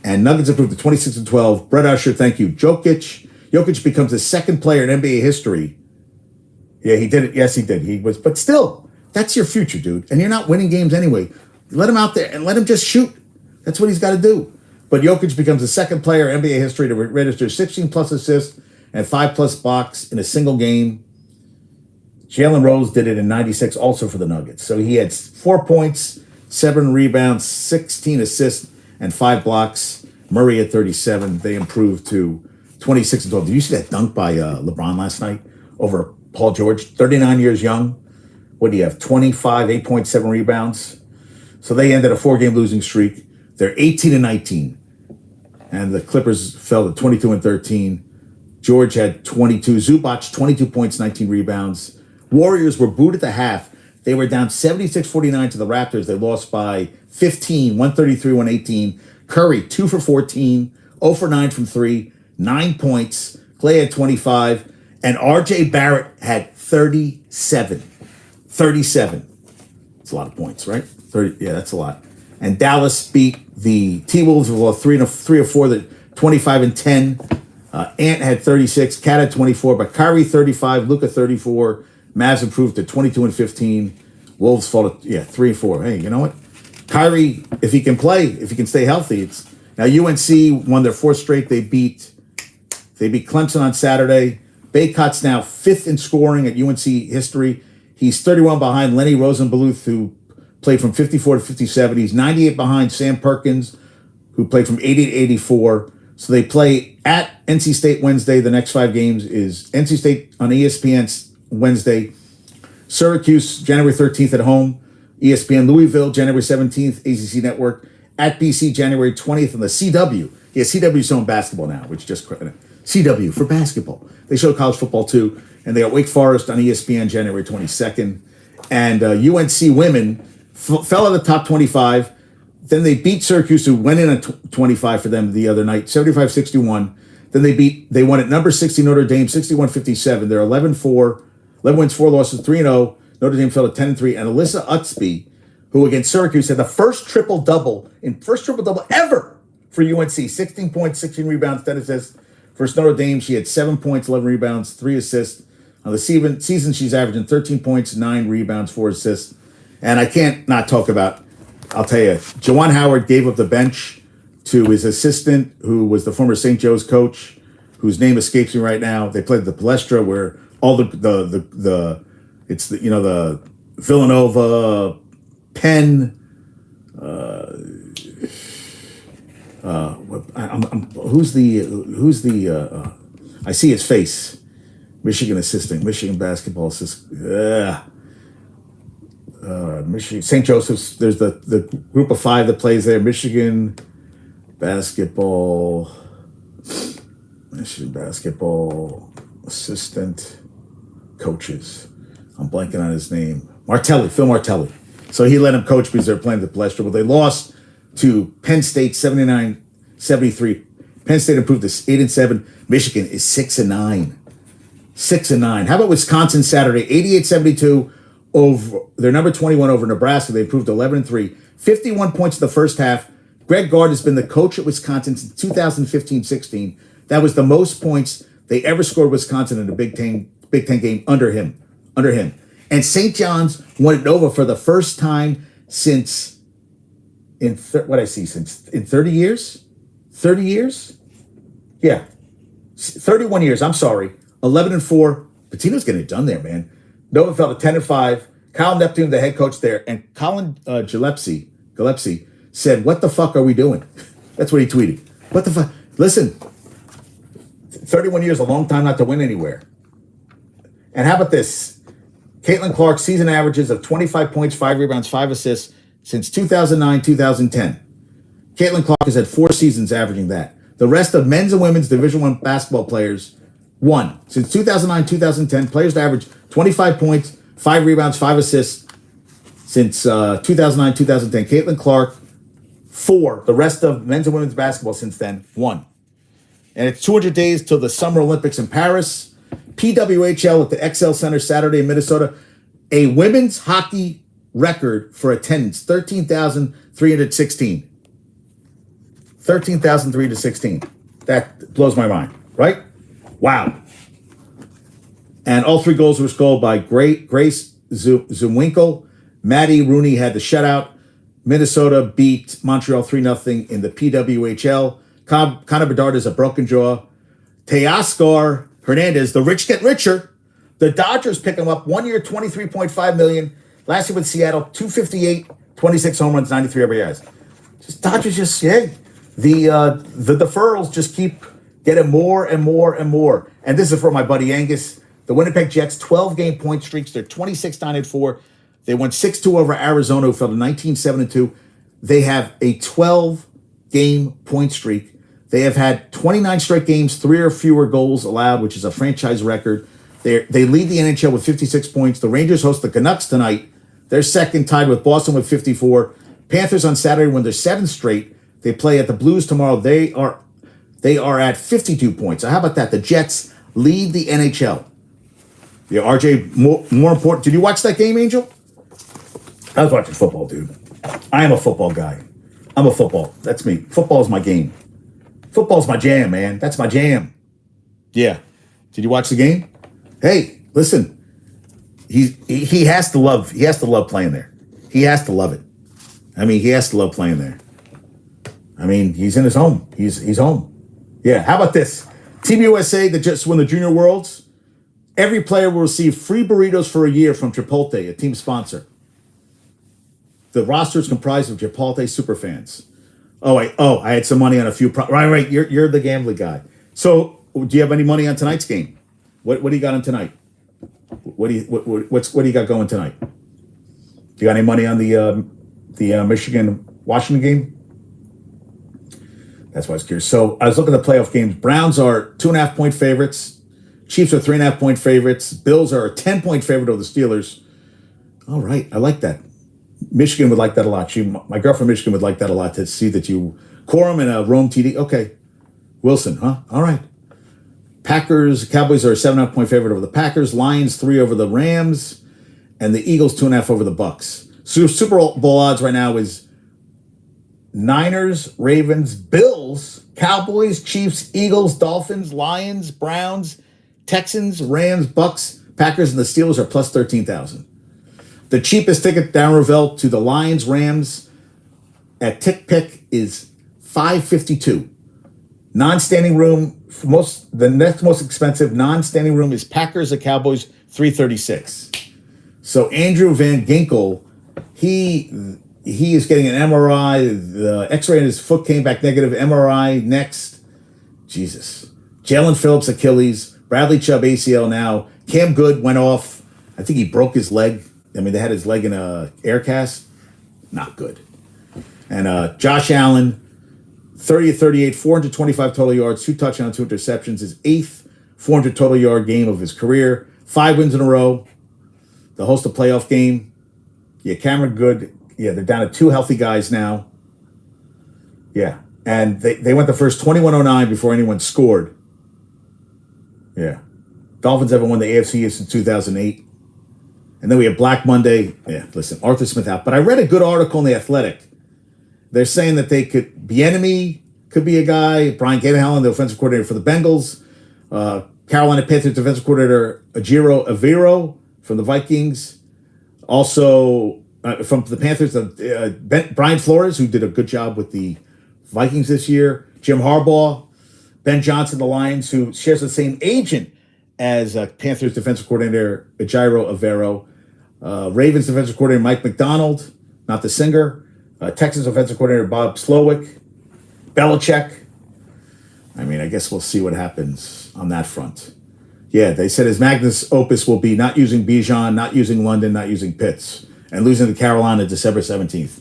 And Nuggets improved to 26-12. Brett Usher, thank you. Jokic becomes the second player in NBA history. Yeah, he did it. Yes, he did. But still, that's your future, dude. And you're not winning games anyway. Let him out there and let him just shoot. That's what he's got to do. But Jokic becomes the second player in NBA history to register 16+ assists and 5+ blocks in a single game. Jalen Rose did it in 96 also for the Nuggets. So he had 4 points, 7 rebounds, 16 assists, and 5 blocks. Murray at 37. They improved to 26-12. Did you see that dunk by LeBron last night over Paul George? 39 years young. What do you have? 25, 8.7 rebounds. So they ended a 4-game losing streak. They're 18-19. And the Clippers fell to 22-13. George had 22. Zubac, 22 points, 19 rebounds. Warriors were booed at the half. They were down 76-49 to the Raptors. They lost by 15, 133-118. Curry, 2 for 14, 0 for 9 from 3, 9 points. Clay had 25. And RJ Barrett had 37. 37. That's a lot of points, right? 30. Yeah, that's a lot. And Dallas beat the T-Wolves with 3 or 4, 25-10. Ant had 36, Cat had 24, but Kyrie 35, Luka 34. Mavs improved to 22-15. Wolves fall to 3-4. Hey, you know what? Kyrie, if he can play, if he can stay healthy, now UNC won their 4th straight. They beat Clemson on Saturday. Baycott's now 5th in scoring at UNC history. He's 31 behind Lenny Rosenbluth, who played from 54 to 57. He's 98 behind Sam Perkins, who played from 80 to 84. So they play at NC State Wednesday. The next 5 games is NC State on ESPN Wednesday, Syracuse January 13th at home, ESPN Louisville January 17th, ACC Network, at BC January 20th on the CW. Yeah, CW's showing basketball now, which just CW for basketball. They show college football too, and they got Wake Forest on ESPN January 22nd. And UNC women fell out of the top 25. Then they beat Syracuse, who went in at 25 for them the other night, 75-61. Then they won at number 60 Notre Dame, 61-57. They're 11-4, 11 wins, 4 losses, 3-0. Notre Dame fell to 10-3. And Alyssa Utsby, who against Syracuse had the first triple-double ever for UNC. 16 points, 16 rebounds, 10 assists. Versus Notre Dame, she had 7 points, 11 rebounds, 3 assists. On the season, she's averaging 13 points, 9 rebounds, 4 assists. And I can't not talk about, I'll tell you, Jawan Howard gave up the bench to his assistant, who was the former St. Joe's coach, whose name escapes me right now. They played the Palestra, where all the Villanova, Penn, I see his face. Michigan assistant, Michigan basketball assistant. Michigan, St. Joseph's. There's the group of 5 that plays there. Michigan basketball assistant coaches. I'm blanking on his name. Phil Martelli. So he let him coach because they're playing the Palestra. But they lost to Penn State 79-73. Penn State improved to 8-7. Michigan is 6-9. 6-9. How about Wisconsin Saturday? 88-72 over their number 21 over Nebraska. They improved to 11-3. 51 points in the first half. Greg Gard has been the coach at Wisconsin since 2015-16. That was the most points they ever scored Wisconsin in a Big Ten game under him. And St. John's won at Nova for the first time since in 30 years? 30 years? Yeah. 31 years, I'm sorry. 11-4. Patino's getting it done there, man. Nova fell to 10-5. Kyle Neptune, the head coach there, and Colin Gillespie said, "What the fuck are we doing?" That's what he tweeted. What the fuck? Listen, 31 years, a long time not to win anywhere. And how about this? Caitlin Clark's season averages of 25 points, 5 rebounds, 5 assists since 2009-2010. Caitlin Clark has had 4 seasons averaging that. The rest of men's and women's Division I basketball players won. Since 2009-2010, players average 25 points, 5 rebounds, 5 assists since 2009-2010. Caitlin Clark, 4. The rest of men's and women's basketball since then, 1. And it's 200 days till the Summer Olympics in Paris. PWHL at the XL Center Saturday in Minnesota. A women's hockey record for attendance, 13,316. 13,316. That blows my mind, right? Wow. And all 3 goals were scored by Grace Zumwinkle. Maddie Rooney had the shutout. Minnesota beat Montreal 3-0 in the PWHL. Connor Bedard is a broken jaw. Teoscar Hernandez, the rich get richer. The Dodgers pick him up 1 year, $23.5 million. Last year with Seattle, 258, 26 home runs, 93 RBIs. Dodgers just, the deferrals just keep getting more and more and more. And this is for my buddy Angus. The Winnipeg Jets, 12-game point streaks. They're 26-9-4. They won 6-2 over Arizona, who fell to 19-7-2. They have a 12-game point streak. They have had 29 straight games, 3 or fewer goals allowed, which is a franchise record. They lead the NHL with 56 points. The Rangers host the Canucks tonight. They're second, tied with Boston with 54. Panthers on Saturday win their 7th straight. They play at the Blues tomorrow. They are at 52 points. So how about that? The Jets lead the NHL. Yeah, RJ, more important. Did you watch that game, Angel? I was watching football, dude. I am a football guy. I'm a football. That's me. Football is my game. Football's my jam, man. That's my jam. Yeah. Did you watch the game? Hey, listen. He has to love playing there. He has to love it. I mean, he has to love playing there. I mean, he's in his home. He's home. Yeah. How about this? Team USA that just won the Junior Worlds. Every player will receive free burritos for a year from Chipotle, a team sponsor. The roster is comprised of Chipotle superfans. I had some money on a few. Right. You're the gambling guy. So, do you have any money on tonight's game? What do you got on tonight? What do you got going tonight? Do you got any money on the Michigan Washington game? That's why I was curious. So I was looking at the playoff games. Browns are 2.5-point favorites. Chiefs are 3.5-point favorites. Bills are a 10-point favorite over the Steelers. All right, I like that. Michigan would like that a lot. My girl from Michigan would like that a lot, to see that you quorum in a Rome TD. Okay, Wilson, huh? All right. Cowboys are a 7.5-point favorite over the Packers. Lions 3 over the Rams, and the Eagles 2.5 over the Bucks. So Super Bowl odds right now is Niners, Ravens, Bills, Cowboys, Chiefs, Eagles, Dolphins, Lions, Browns, Texans, Rams, Bucks, Packers, and the Steelers are plus 13,000. The cheapest ticket down Roosevelt to the Lions, Rams at TickPick is $552. Non-standing room, the next most expensive non-standing room is Packers at Cowboys, $336. So Andrew Van Ginkel, he is getting an MRI. The X-ray in his foot came back negative. MRI next. Jesus. Jalen Phillips, Achilles. Bradley Chubb, ACL now. Cam Good went off. I think he broke his leg. I mean, they had his leg in a air cast. Not good. And Josh Allen, 30-38, 425 total yards, 2 touchdowns, 2 interceptions. His 8th 400 total yard game of his career. 5 wins in a row. The host of playoff game. Yeah, Cameron Good. Yeah, they're down to 2 healthy guys now. Yeah. And they went the first 21-09 before anyone scored. Yeah. Dolphins haven't won the AFC since 2008. And then we have Black Monday. Yeah, listen, Arthur Smith out. But I read a good article in The Athletic. They're saying that they could, Bieniemy could be a guy. Brian Gainwell, the offensive coordinator for the Bengals. Carolina Panthers defensive coordinator Ejiro Evero from the Vikings. Also, from the Panthers, Brian Flores, who did a good job with the Vikings this year. Jim Harbaugh. Ben Johnson, the Lions, who shares the same agent as Panthers defensive coordinator Ejiro Evero. Ravens defensive coordinator Mike McDonald, not the singer. Texans offensive coordinator Bob Slowick. Belichick. I mean, I guess we'll see what happens on that front. Yeah, they said his magnus opus will be not using Bijan, not using London, not using Pitts, and losing to Carolina December 17th.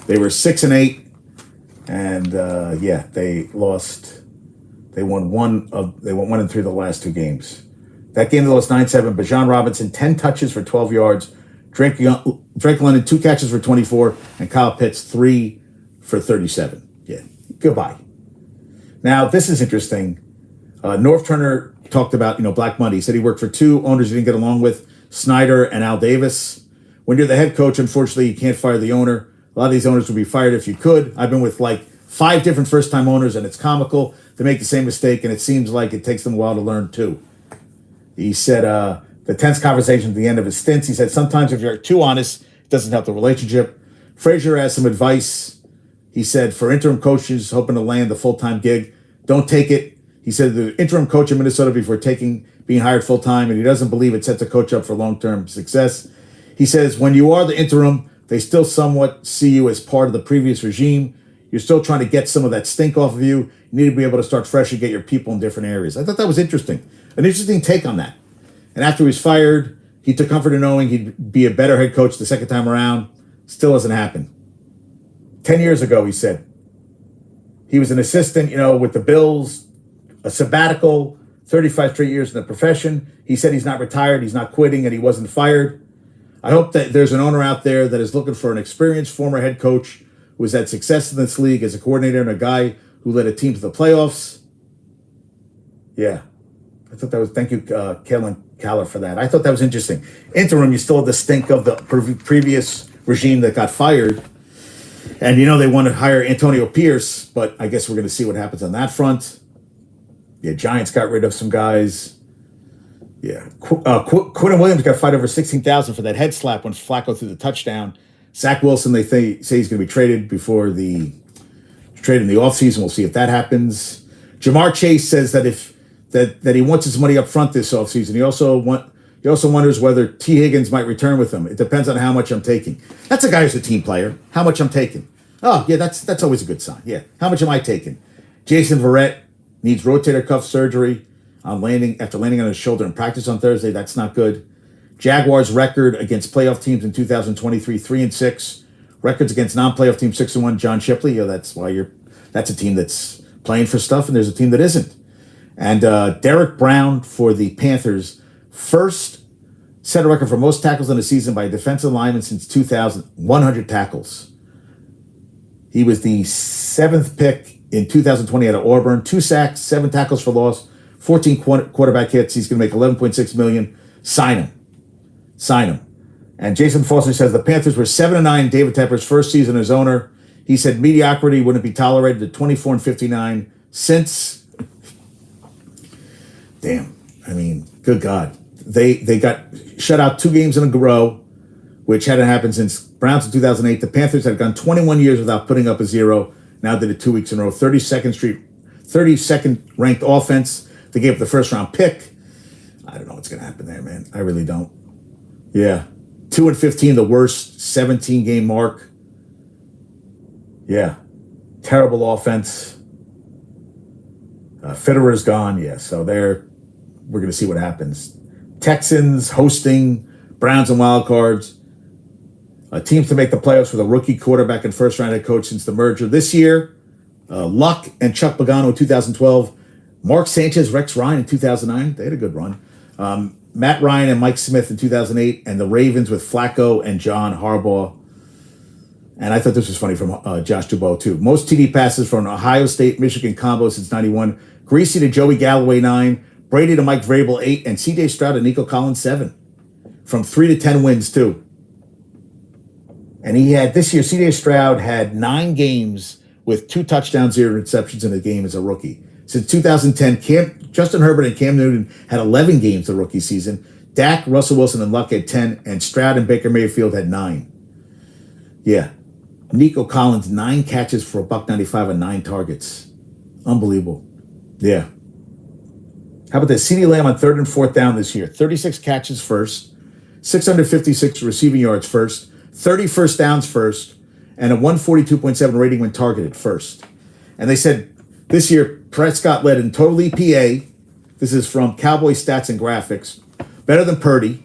They were 6-8, and they lost. They won 1 and 3 of the last 2 games. That game they lost 9-7. Bijan Robinson 10 touches for 12 yards. Drake London 2 catches for 24, and Kyle Pitts 3 for 37. Yeah, goodbye. Now this is interesting. North Turner talked about Black Monday. He said he worked for 2 owners he didn't get along with, Snyder and Al Davis. When you're the head coach, unfortunately, you can't fire the owner. A lot of these owners would be fired if you could. I've been with like 5 different first-time owners, and it's comical. They make the same mistake, and it seems like it takes them a while to learn too. He said the tense conversation at the end of his stints, he said, sometimes if you're too honest, it doesn't help the relationship. Frazier has some advice. He said, for interim coaches hoping to land the full-time gig, don't take it. He said the interim coach in Minnesota before being hired full-time, and he doesn't believe it sets a coach up for long-term success. He says, when you are the interim, they still somewhat see you as part of the previous regime. You're still trying to get some of that stink off of you. You need to be able to start fresh and get your people in different areas. I thought that was interesting. An interesting take on that. And after he was fired, he took comfort in knowing he'd be a better head coach the second time around. Still hasn't happened. 10 years ago, he said, he was an assistant, with the Bills, a sabbatical, 35 straight years in the profession. He said he's not retired, he's not quitting, and he wasn't fired. I hope that there's an owner out there that is looking for an experienced former head coach who has had success in this league as a coordinator and a guy who led a team to the playoffs. Yeah. I thought that was, thank you, Kellen Caller, for that. I thought that was interesting. Interim, you still have the stink of the previous regime that got fired. And they want to hire Antonio Pierce, but I guess we're going to see what happens on that front. Yeah, Giants got rid of some guys. Yeah. Quinn Williams got fined over $16,000 for that head slap when Flacco threw the touchdown. Zach Wilson, they say he's going to be traded before the trade in the offseason. We'll see if that happens. Jamar Chase says that that he wants his money up front this offseason. He He also wonders whether T. Higgins might return with him. It depends on how much I'm taking. That's a guy who's a team player. How much I'm taking. Oh, yeah, that's always a good sign. Yeah. How much am I taking? Jason Verrett needs rotator cuff surgery after landing on his shoulder in practice on Thursday. That's not good. Jaguars record against playoff teams in 2023, 3-6. Records against non-playoff teams, 6-1. John Shipley, that's a team that's playing for stuff, and there's a team that isn't. And Derek Brown for the Panthers, first set a record for most tackles in a season by a defensive lineman since 2000, 100 tackles. He was the 7th pick in 2020 out of Auburn, 2 sacks, 7 tackles for loss, 14 quarterback hits. He's going to make $11.6 million. Sign him. And Jason Foster says the Panthers were 7-9 David Tepper's first season as owner. He said mediocrity wouldn't be tolerated at 24-59 since. Damn. I mean, good God. They got shut out 2 games in a row, which hadn't happened since Browns in 2008. The Panthers had gone 21 years without putting up a 0. Now did it 2 weeks in a row. 32nd ranked offense. They gave up the first round pick. I don't know what's going to happen there, man. I really don't. Yeah. 2-15, the worst 17-game mark. Yeah. Terrible offense. Fitterer's gone. Yeah. So we're going to see what happens. Texans hosting Browns and wild cards. Teams to make the playoffs with a rookie quarterback and first-round head coach since the merger. This year, Luck and Chuck Pagano in 2012. Mark Sanchez, Rex Ryan in 2009. They had a good run. Matt Ryan and Mike Smith in 2008. And the Ravens with Flacco and John Harbaugh. And I thought this was funny from Josh Dubois, too. Most TD passes from Ohio State, Michigan combo since 91. Greasy to Joey Galloway, 9. Brady to Mike Vrabel, 8. And C.J. Stroud to Nico Collins, 7. From 3 to 10 wins, too. And this year, C.J. Stroud had 9 games with 2 touchdowns, 0 interceptions in a game as a rookie. Since 2010, Justin Herbert and Cam Newton had 11 games the rookie season. Dak, Russell Wilson, and Luck had 10, and Stroud and Baker Mayfield had 9. Yeah. Nico Collins, 9 catches for $195 and 9 targets. Unbelievable. Yeah. How about this? CeeDee Lamb on 3rd and 4th down this year. 36 catches first, 656 receiving yards first, 30 first downs first, and a 142.7 rating when targeted first. And they said this year, Prescott led in total EPA. This is from Cowboy Stats and Graphics. Better than Purdy.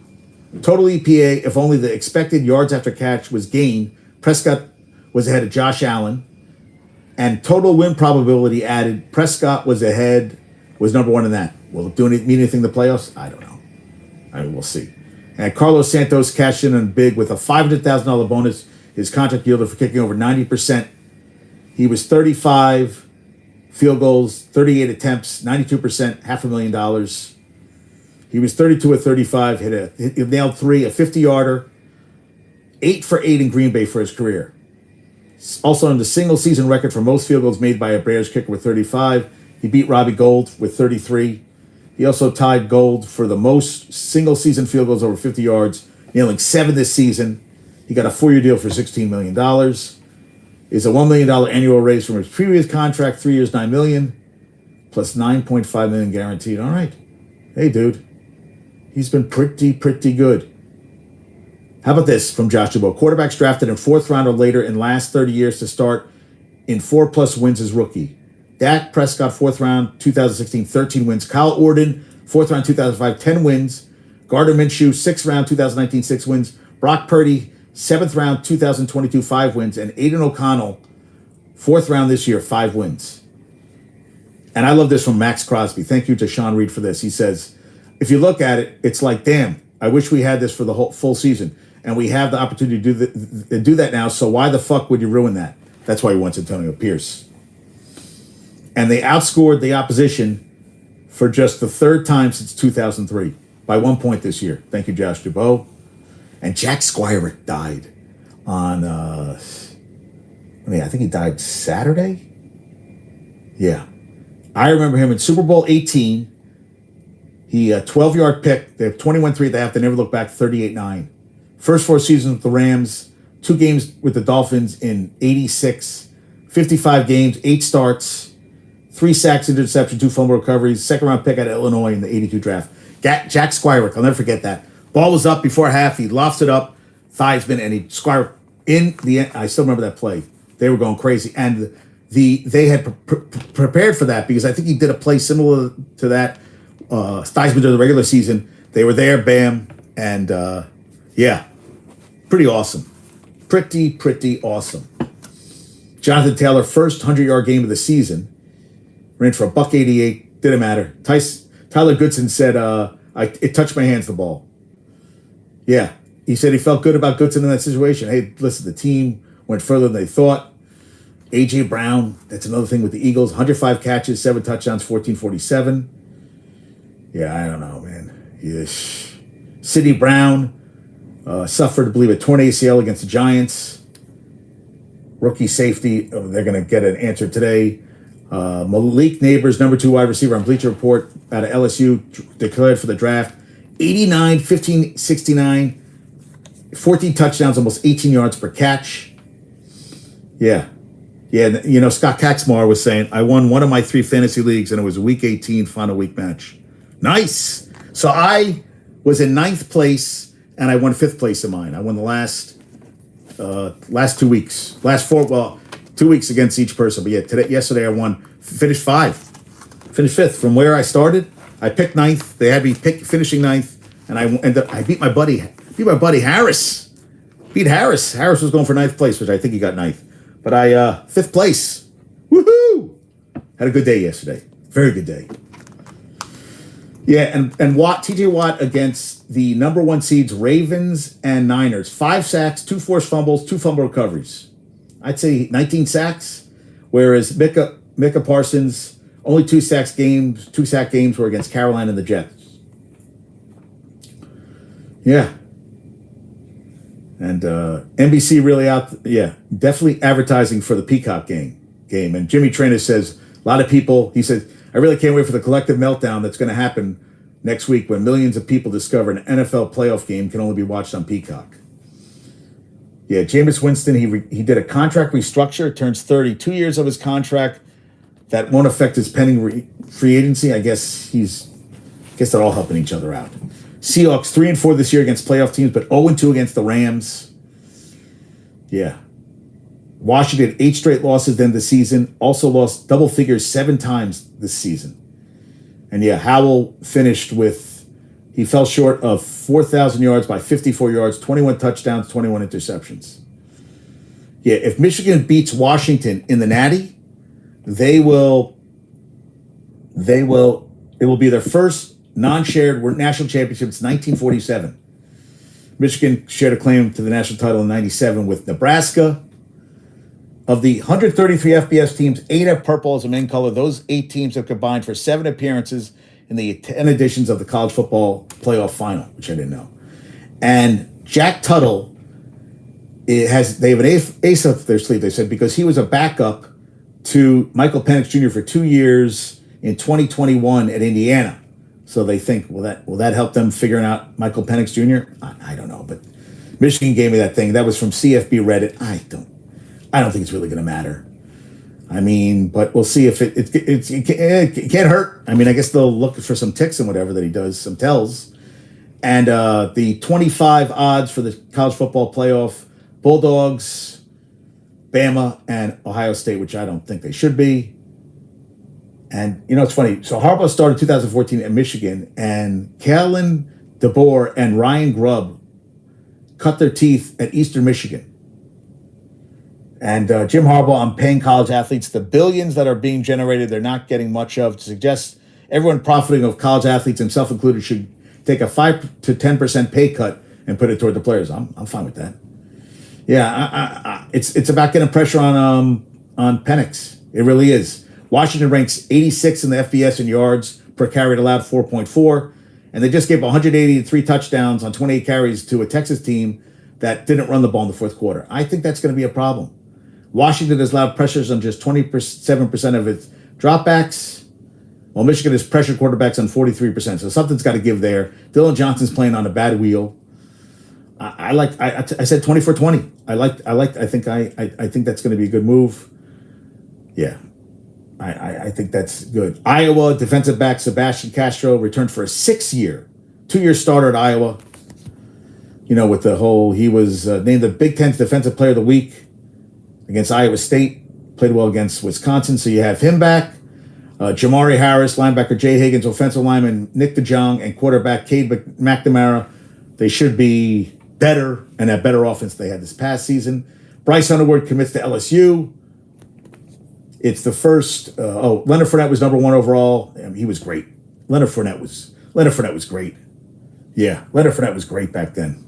Total EPA, if only the expected yards after catch was gained, Prescott was ahead of Josh Allen. And total win probability added, Prescott was number 1 in that. Will it mean anything in the playoffs? I don't know. We'll see. And Carlos Santos cashed in on big with a $500,000 bonus. His contract yielded for kicking over 90%. He was 35 field goals, 38 attempts, 92%, $500,000. He was 32 of 35, he nailed 3, a 50-yarder, 8 for 8 in Green Bay for his career. Also on the single season record for most field goals made by a Bears kicker with 35. He beat Robbie Gould with 33. He also tied Gould for the most single season field goals over 50 yards, nailing 7 this season. He got a 4-year deal for $16 million. Is a $1 million annual raise from his previous contract, 3 years, $9 million, plus $9.5 million guaranteed. All right. Hey, dude. He's been pretty good. How about this from Josh Dubois? Quarterbacks drafted in 4th round or later in last 30 years to start in 4+ wins as rookie. Dak Prescott, 4th round, 2016, 13 wins. Kyle Orton, 4th round, 2005, 10 wins. Gardner Minshew, 6th round, 2019, 6 wins. Brock Purdy, 7th round, 2022, 5 wins. And Aiden O'Connell, 4th round this year, 5 wins. And I love this from Max Crosby. Thank you to Sean Reed for this. He says, if you look at it, it's like, damn, I wish we had this for the whole full season. And we have the opportunity to do that now, so why the fuck would you ruin that? That's why he wants Antonio Pierce. And they outscored the opposition for just the 3rd time since 2003 by 1 point this year. Thank you, Josh Dubois. And Jack Squirick died on, I think he died Saturday? Yeah. I remember him in Super Bowl 18. He, 12-yard pick. They have 21-3 at the half. They never look back, 38-9. First 4 seasons with the Rams, 2 games with the Dolphins in 86, 55 games, 8 starts, 3 sacks, interception, 2 fumble recoveries, 2nd round pick out of Illinois in the 82 draft. Jack Squirick, I'll never forget that. Ball was up before half. He lofts it up, Theismann, and he square in the end. I still remember that play. They were going crazy, and they had prepared for that because I think he did a play similar to that. Theismann during the regular season. They were there, bam, and yeah, pretty awesome. Pretty awesome. Jonathan Taylor, first 100-yard game of the season, ran for $188. Didn't matter. Tyler Goodson said, "It touched my hands, the ball." Yeah, he said he felt good about Goodson in that situation. Hey, listen, the team went further than they thought. A.J. Brown, that's another thing with the Eagles. 105 catches, 7 touchdowns, 1447. Yeah, I don't know, man. Yes. Sidney Brown suffered, I believe, a torn ACL against the Giants. Rookie safety, they're going to get an answer today. Malik Neighbors, number 2 wide receiver on Bleacher Report out of LSU, declared for the draft. 89, 15, 69, 14 touchdowns, almost 18 yards per catch. Yeah. Yeah, you know, Scott Kaczmar was saying, I won one of my 3 fantasy leagues, and it was a Week 18 final week match. Nice. So I was in 9th place, and I won 5th place in mine. I won the last 2 weeks. Last 4, well, 2 weeks against each person. But yeah, yesterday I won, finished 5th from where I started. I picked 9th. They had me finishing 9th, and I beat my buddy Harris. Beat Harris. Harris was going for 9th place, which I think he got 9th. But I 5th place. Woohoo! Had a good day yesterday. Very good day. Yeah, and Watt, TJ Watt against the number 1 seeds, Ravens and Niners. 5 sacks, 2 forced fumbles, 2 fumble recoveries. I'd say 19 sacks, whereas Micah Parsons, only 2 sack games were against Carolina and the Jets. Yeah. And NBC really definitely advertising for the Peacock game. And Jimmy Trainer says, a lot of people, he said, I really can't wait for the collective meltdown that's going to happen next week when millions of people discover an NFL playoff game can only be watched on Peacock. Yeah, Jameis Winston, he did a contract restructure, turns 30, 2 years of his contract. That won't affect his pending free agency. I guess they're all helping each other out. Seahawks 3-4 this year against playoff teams, but 0-2 against the Rams. Yeah. Washington, 8 straight losses then the season. Also lost double figures 7 times this season. And yeah, Howell finished he fell short of 4,000 yards by 54 yards, 21 touchdowns, 21 interceptions. Yeah, if Michigan beats Washington in the Natty, it will be their first non-shared national championship since 1947. Michigan shared a claim to the national title in 97 with Nebraska. Of the 133 FBS teams, 8 have purple as a main color. Those 8 teams have combined for 7 appearances in the 10 editions of the college football playoff final, which I didn't know. And Jack Tuttle, they have an ace up their sleeve, they said, because he was a backup to Michael Penix Jr. for 2 years in 2021 at Indiana. So they think, will that help them figuring out Michael Penix Jr.? I don't know, but Michigan gave me that thing. That was from CFB Reddit. I don't think it's really going to matter. I mean, but we'll see if it can't hurt. I mean, I guess they'll look for some ticks and whatever that he does, some tells. And the 25 odds for the college football playoff, Bulldogs, Bama, and Ohio State, which I don't think they should be. And, you know, it's funny. So Harbaugh started 2014 at Michigan, and Kalen DeBoer and Ryan Grubb cut their teeth at Eastern Michigan. And Jim Harbaugh, I'm paying college athletes the billions that are being generated they're not getting much of, to suggest everyone profiting of college athletes, himself included, should take a 5 to 10% pay cut and put it toward the players. I'm fine with that. Yeah, it's about getting pressure on Penix. It really is. Washington ranks 86 in the FBS in yards per carry allowed, 4.4. And they just gave 183 touchdowns on 28 carries to a Texas team that didn't run the ball in the fourth quarter. I think that's going to be a problem. Washington has allowed pressures on just 27% of its dropbacks, while Michigan has pressured quarterbacks on 43%. So something's got to give there. Dylan Johnson's playing on a bad wheel. I said 20-for-20. I think that's going to be a good move. Yeah. I think that's good. Iowa defensive back Sebastian Castro returned for a 6-year, 2-year starter at Iowa. with the whole, he was named the Big Ten's Defensive Player of the Week against Iowa State, played well against Wisconsin. So you have him back. Jamari Harris, linebacker Jay Higgins, offensive lineman Nick DeJong, and quarterback Cade McNamara. They should be better and have better offense than they had this past season. Bryce Underwood commits to LSU. It's the first. Leonard Fournette was number 1 overall. He was great. Leonard Fournette was great. Yeah, Leonard Fournette was great back then.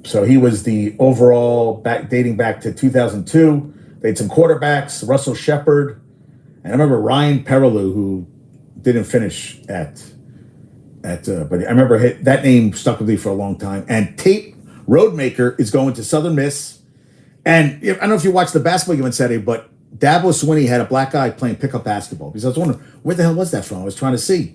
So he was the overall dating back to 2002. They had some quarterbacks, Russell Shepard, and I remember Ryan Perrilloux, who didn't finish but I remember that name stuck with me for a long time. And Tate Roadmaker is going to Southern Miss. And I don't know if you watched the basketball game on Saturday, but Dabo Swinney had a black guy playing pickup basketball. Because I was wondering, where the hell was that from? I was trying to see.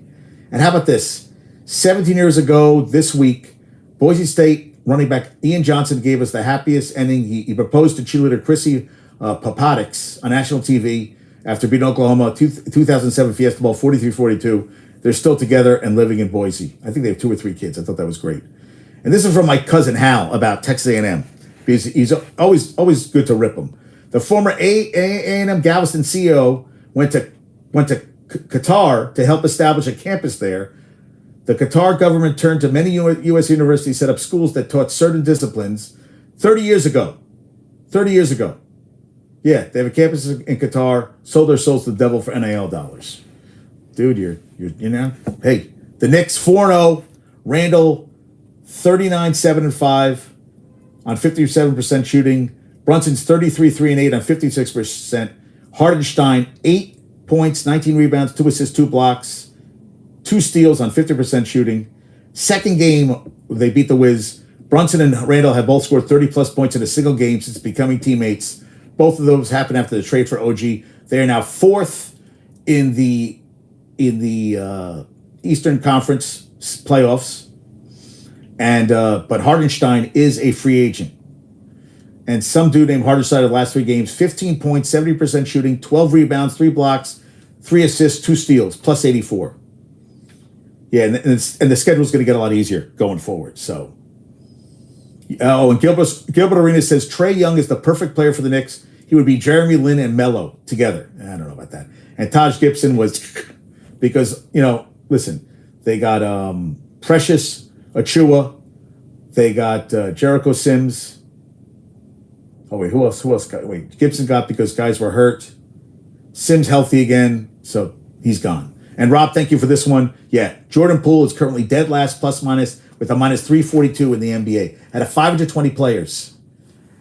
And how about this? 17 years ago this week, Boise State running back Ian Johnson gave us the happiest ending. He proposed to cheerleader Chrissy Papadix on national TV after beating Oklahoma 2007 Fiesta Bowl 43-42. They're still together and living in Boise. I think they have 2 or 3 kids. I thought that was great. And this is from my cousin Hal about Texas A&M, because he's always good to rip him. The former A&M Galveston CEO went to Qatar to help establish a campus there. The Qatar government turned to many U.S. universities, set up schools that taught certain disciplines 30 years ago. 30 years ago. Yeah, they have a campus in Qatar, sold their souls to the devil for NIL dollars. Dude, you're hey, the Knicks 4-0, Randall 39-7-5 on 57% shooting. Brunson's 33-3-8 on 56%. Hardenstein 8 points, 19 rebounds, 2 assists, 2 blocks, 2 steals on 50% shooting. Second game, they beat the Wiz. Brunson and Randall have both scored 30-plus points in a single game since becoming teammates. Both of those happened after the trade for OG. They are now 4th in the Eastern Conference playoffs, but Hardenstein is a free agent. And some dude named Hardenstein in the last 3 games, 15 points, 70% shooting, 12 rebounds, 3 blocks, 3 assists, 2 steals, plus 84. Yeah, and the schedule's going to get a lot easier going forward. So, and Gilbert Arenas says Trae Young is the perfect player for the Knicks. He would be Jeremy Lin and Melo together. I don't know about that. And Taj Gibson was, because, listen, they got Precious Achua. They got Jericho Sims. Oh, wait, who else got? Wait, Gibson got because guys were hurt. Sims healthy again, so he's gone. And Rob, thank you for this one. Yeah, Jordan Poole is currently dead last plus minus with a minus 342 in the NBA out of 520 players.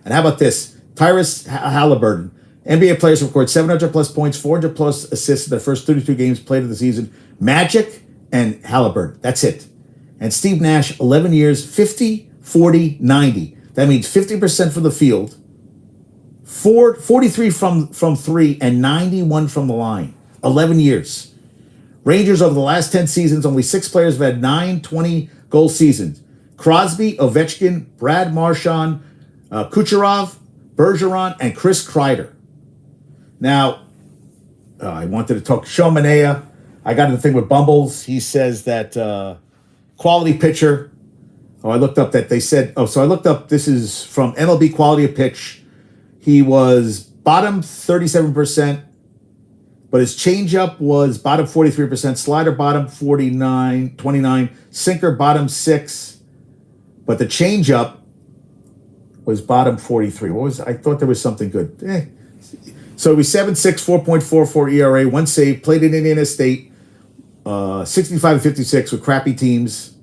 And how about this? Tyrese Halliburton. NBA players have scored 700 plus points, 400 plus assists in their first 32 games played of the season. Magic and Halliburton. That's it. And Steve Nash, 11 years, 50, 40, 90. That means 50% from the field, 43 from 3, and 91 from the line. 11 years. Rangers over the last 10 seasons, only 6 players have had 9 20-goal seasons. Crosby, Ovechkin, Brad Marchand, Kucherov, Bergeron, and Chris Kreider. Now, I wanted to talk Sean Manaea. I got the thing with Bumbles. He says that quality pitcher. I looked up that they said, so I looked up, this is from MLB Quality of Pitch. He was bottom 37%, but his changeup was bottom 43%, slider bottom 29, sinker bottom 6, but the changeup was bottom 43. I thought there was something good. So he was 7.6, 4.44 ERA, 1 save, played in Indiana State, 65-56 with crappy teams,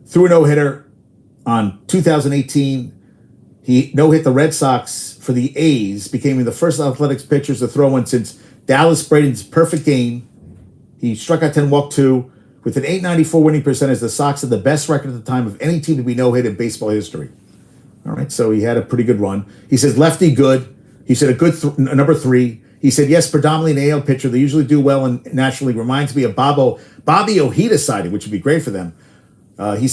threw a no-hitter on 2018. He no-hit the Red Sox for the A's, becoming the first Athletics pitchers to throw one since Dallas Braden's perfect game. He struck out 10, walked 2. With an .894 winning percentage, the Sox had the best record at the time of any team to be no-hit in baseball history. All right, so he had a pretty good run. He says lefty good. He said a good number 3. He said, yes, predominantly an AL pitcher. They usually do well in National League. Reminds me of Bobby Ojeda siding, which would be great for them. He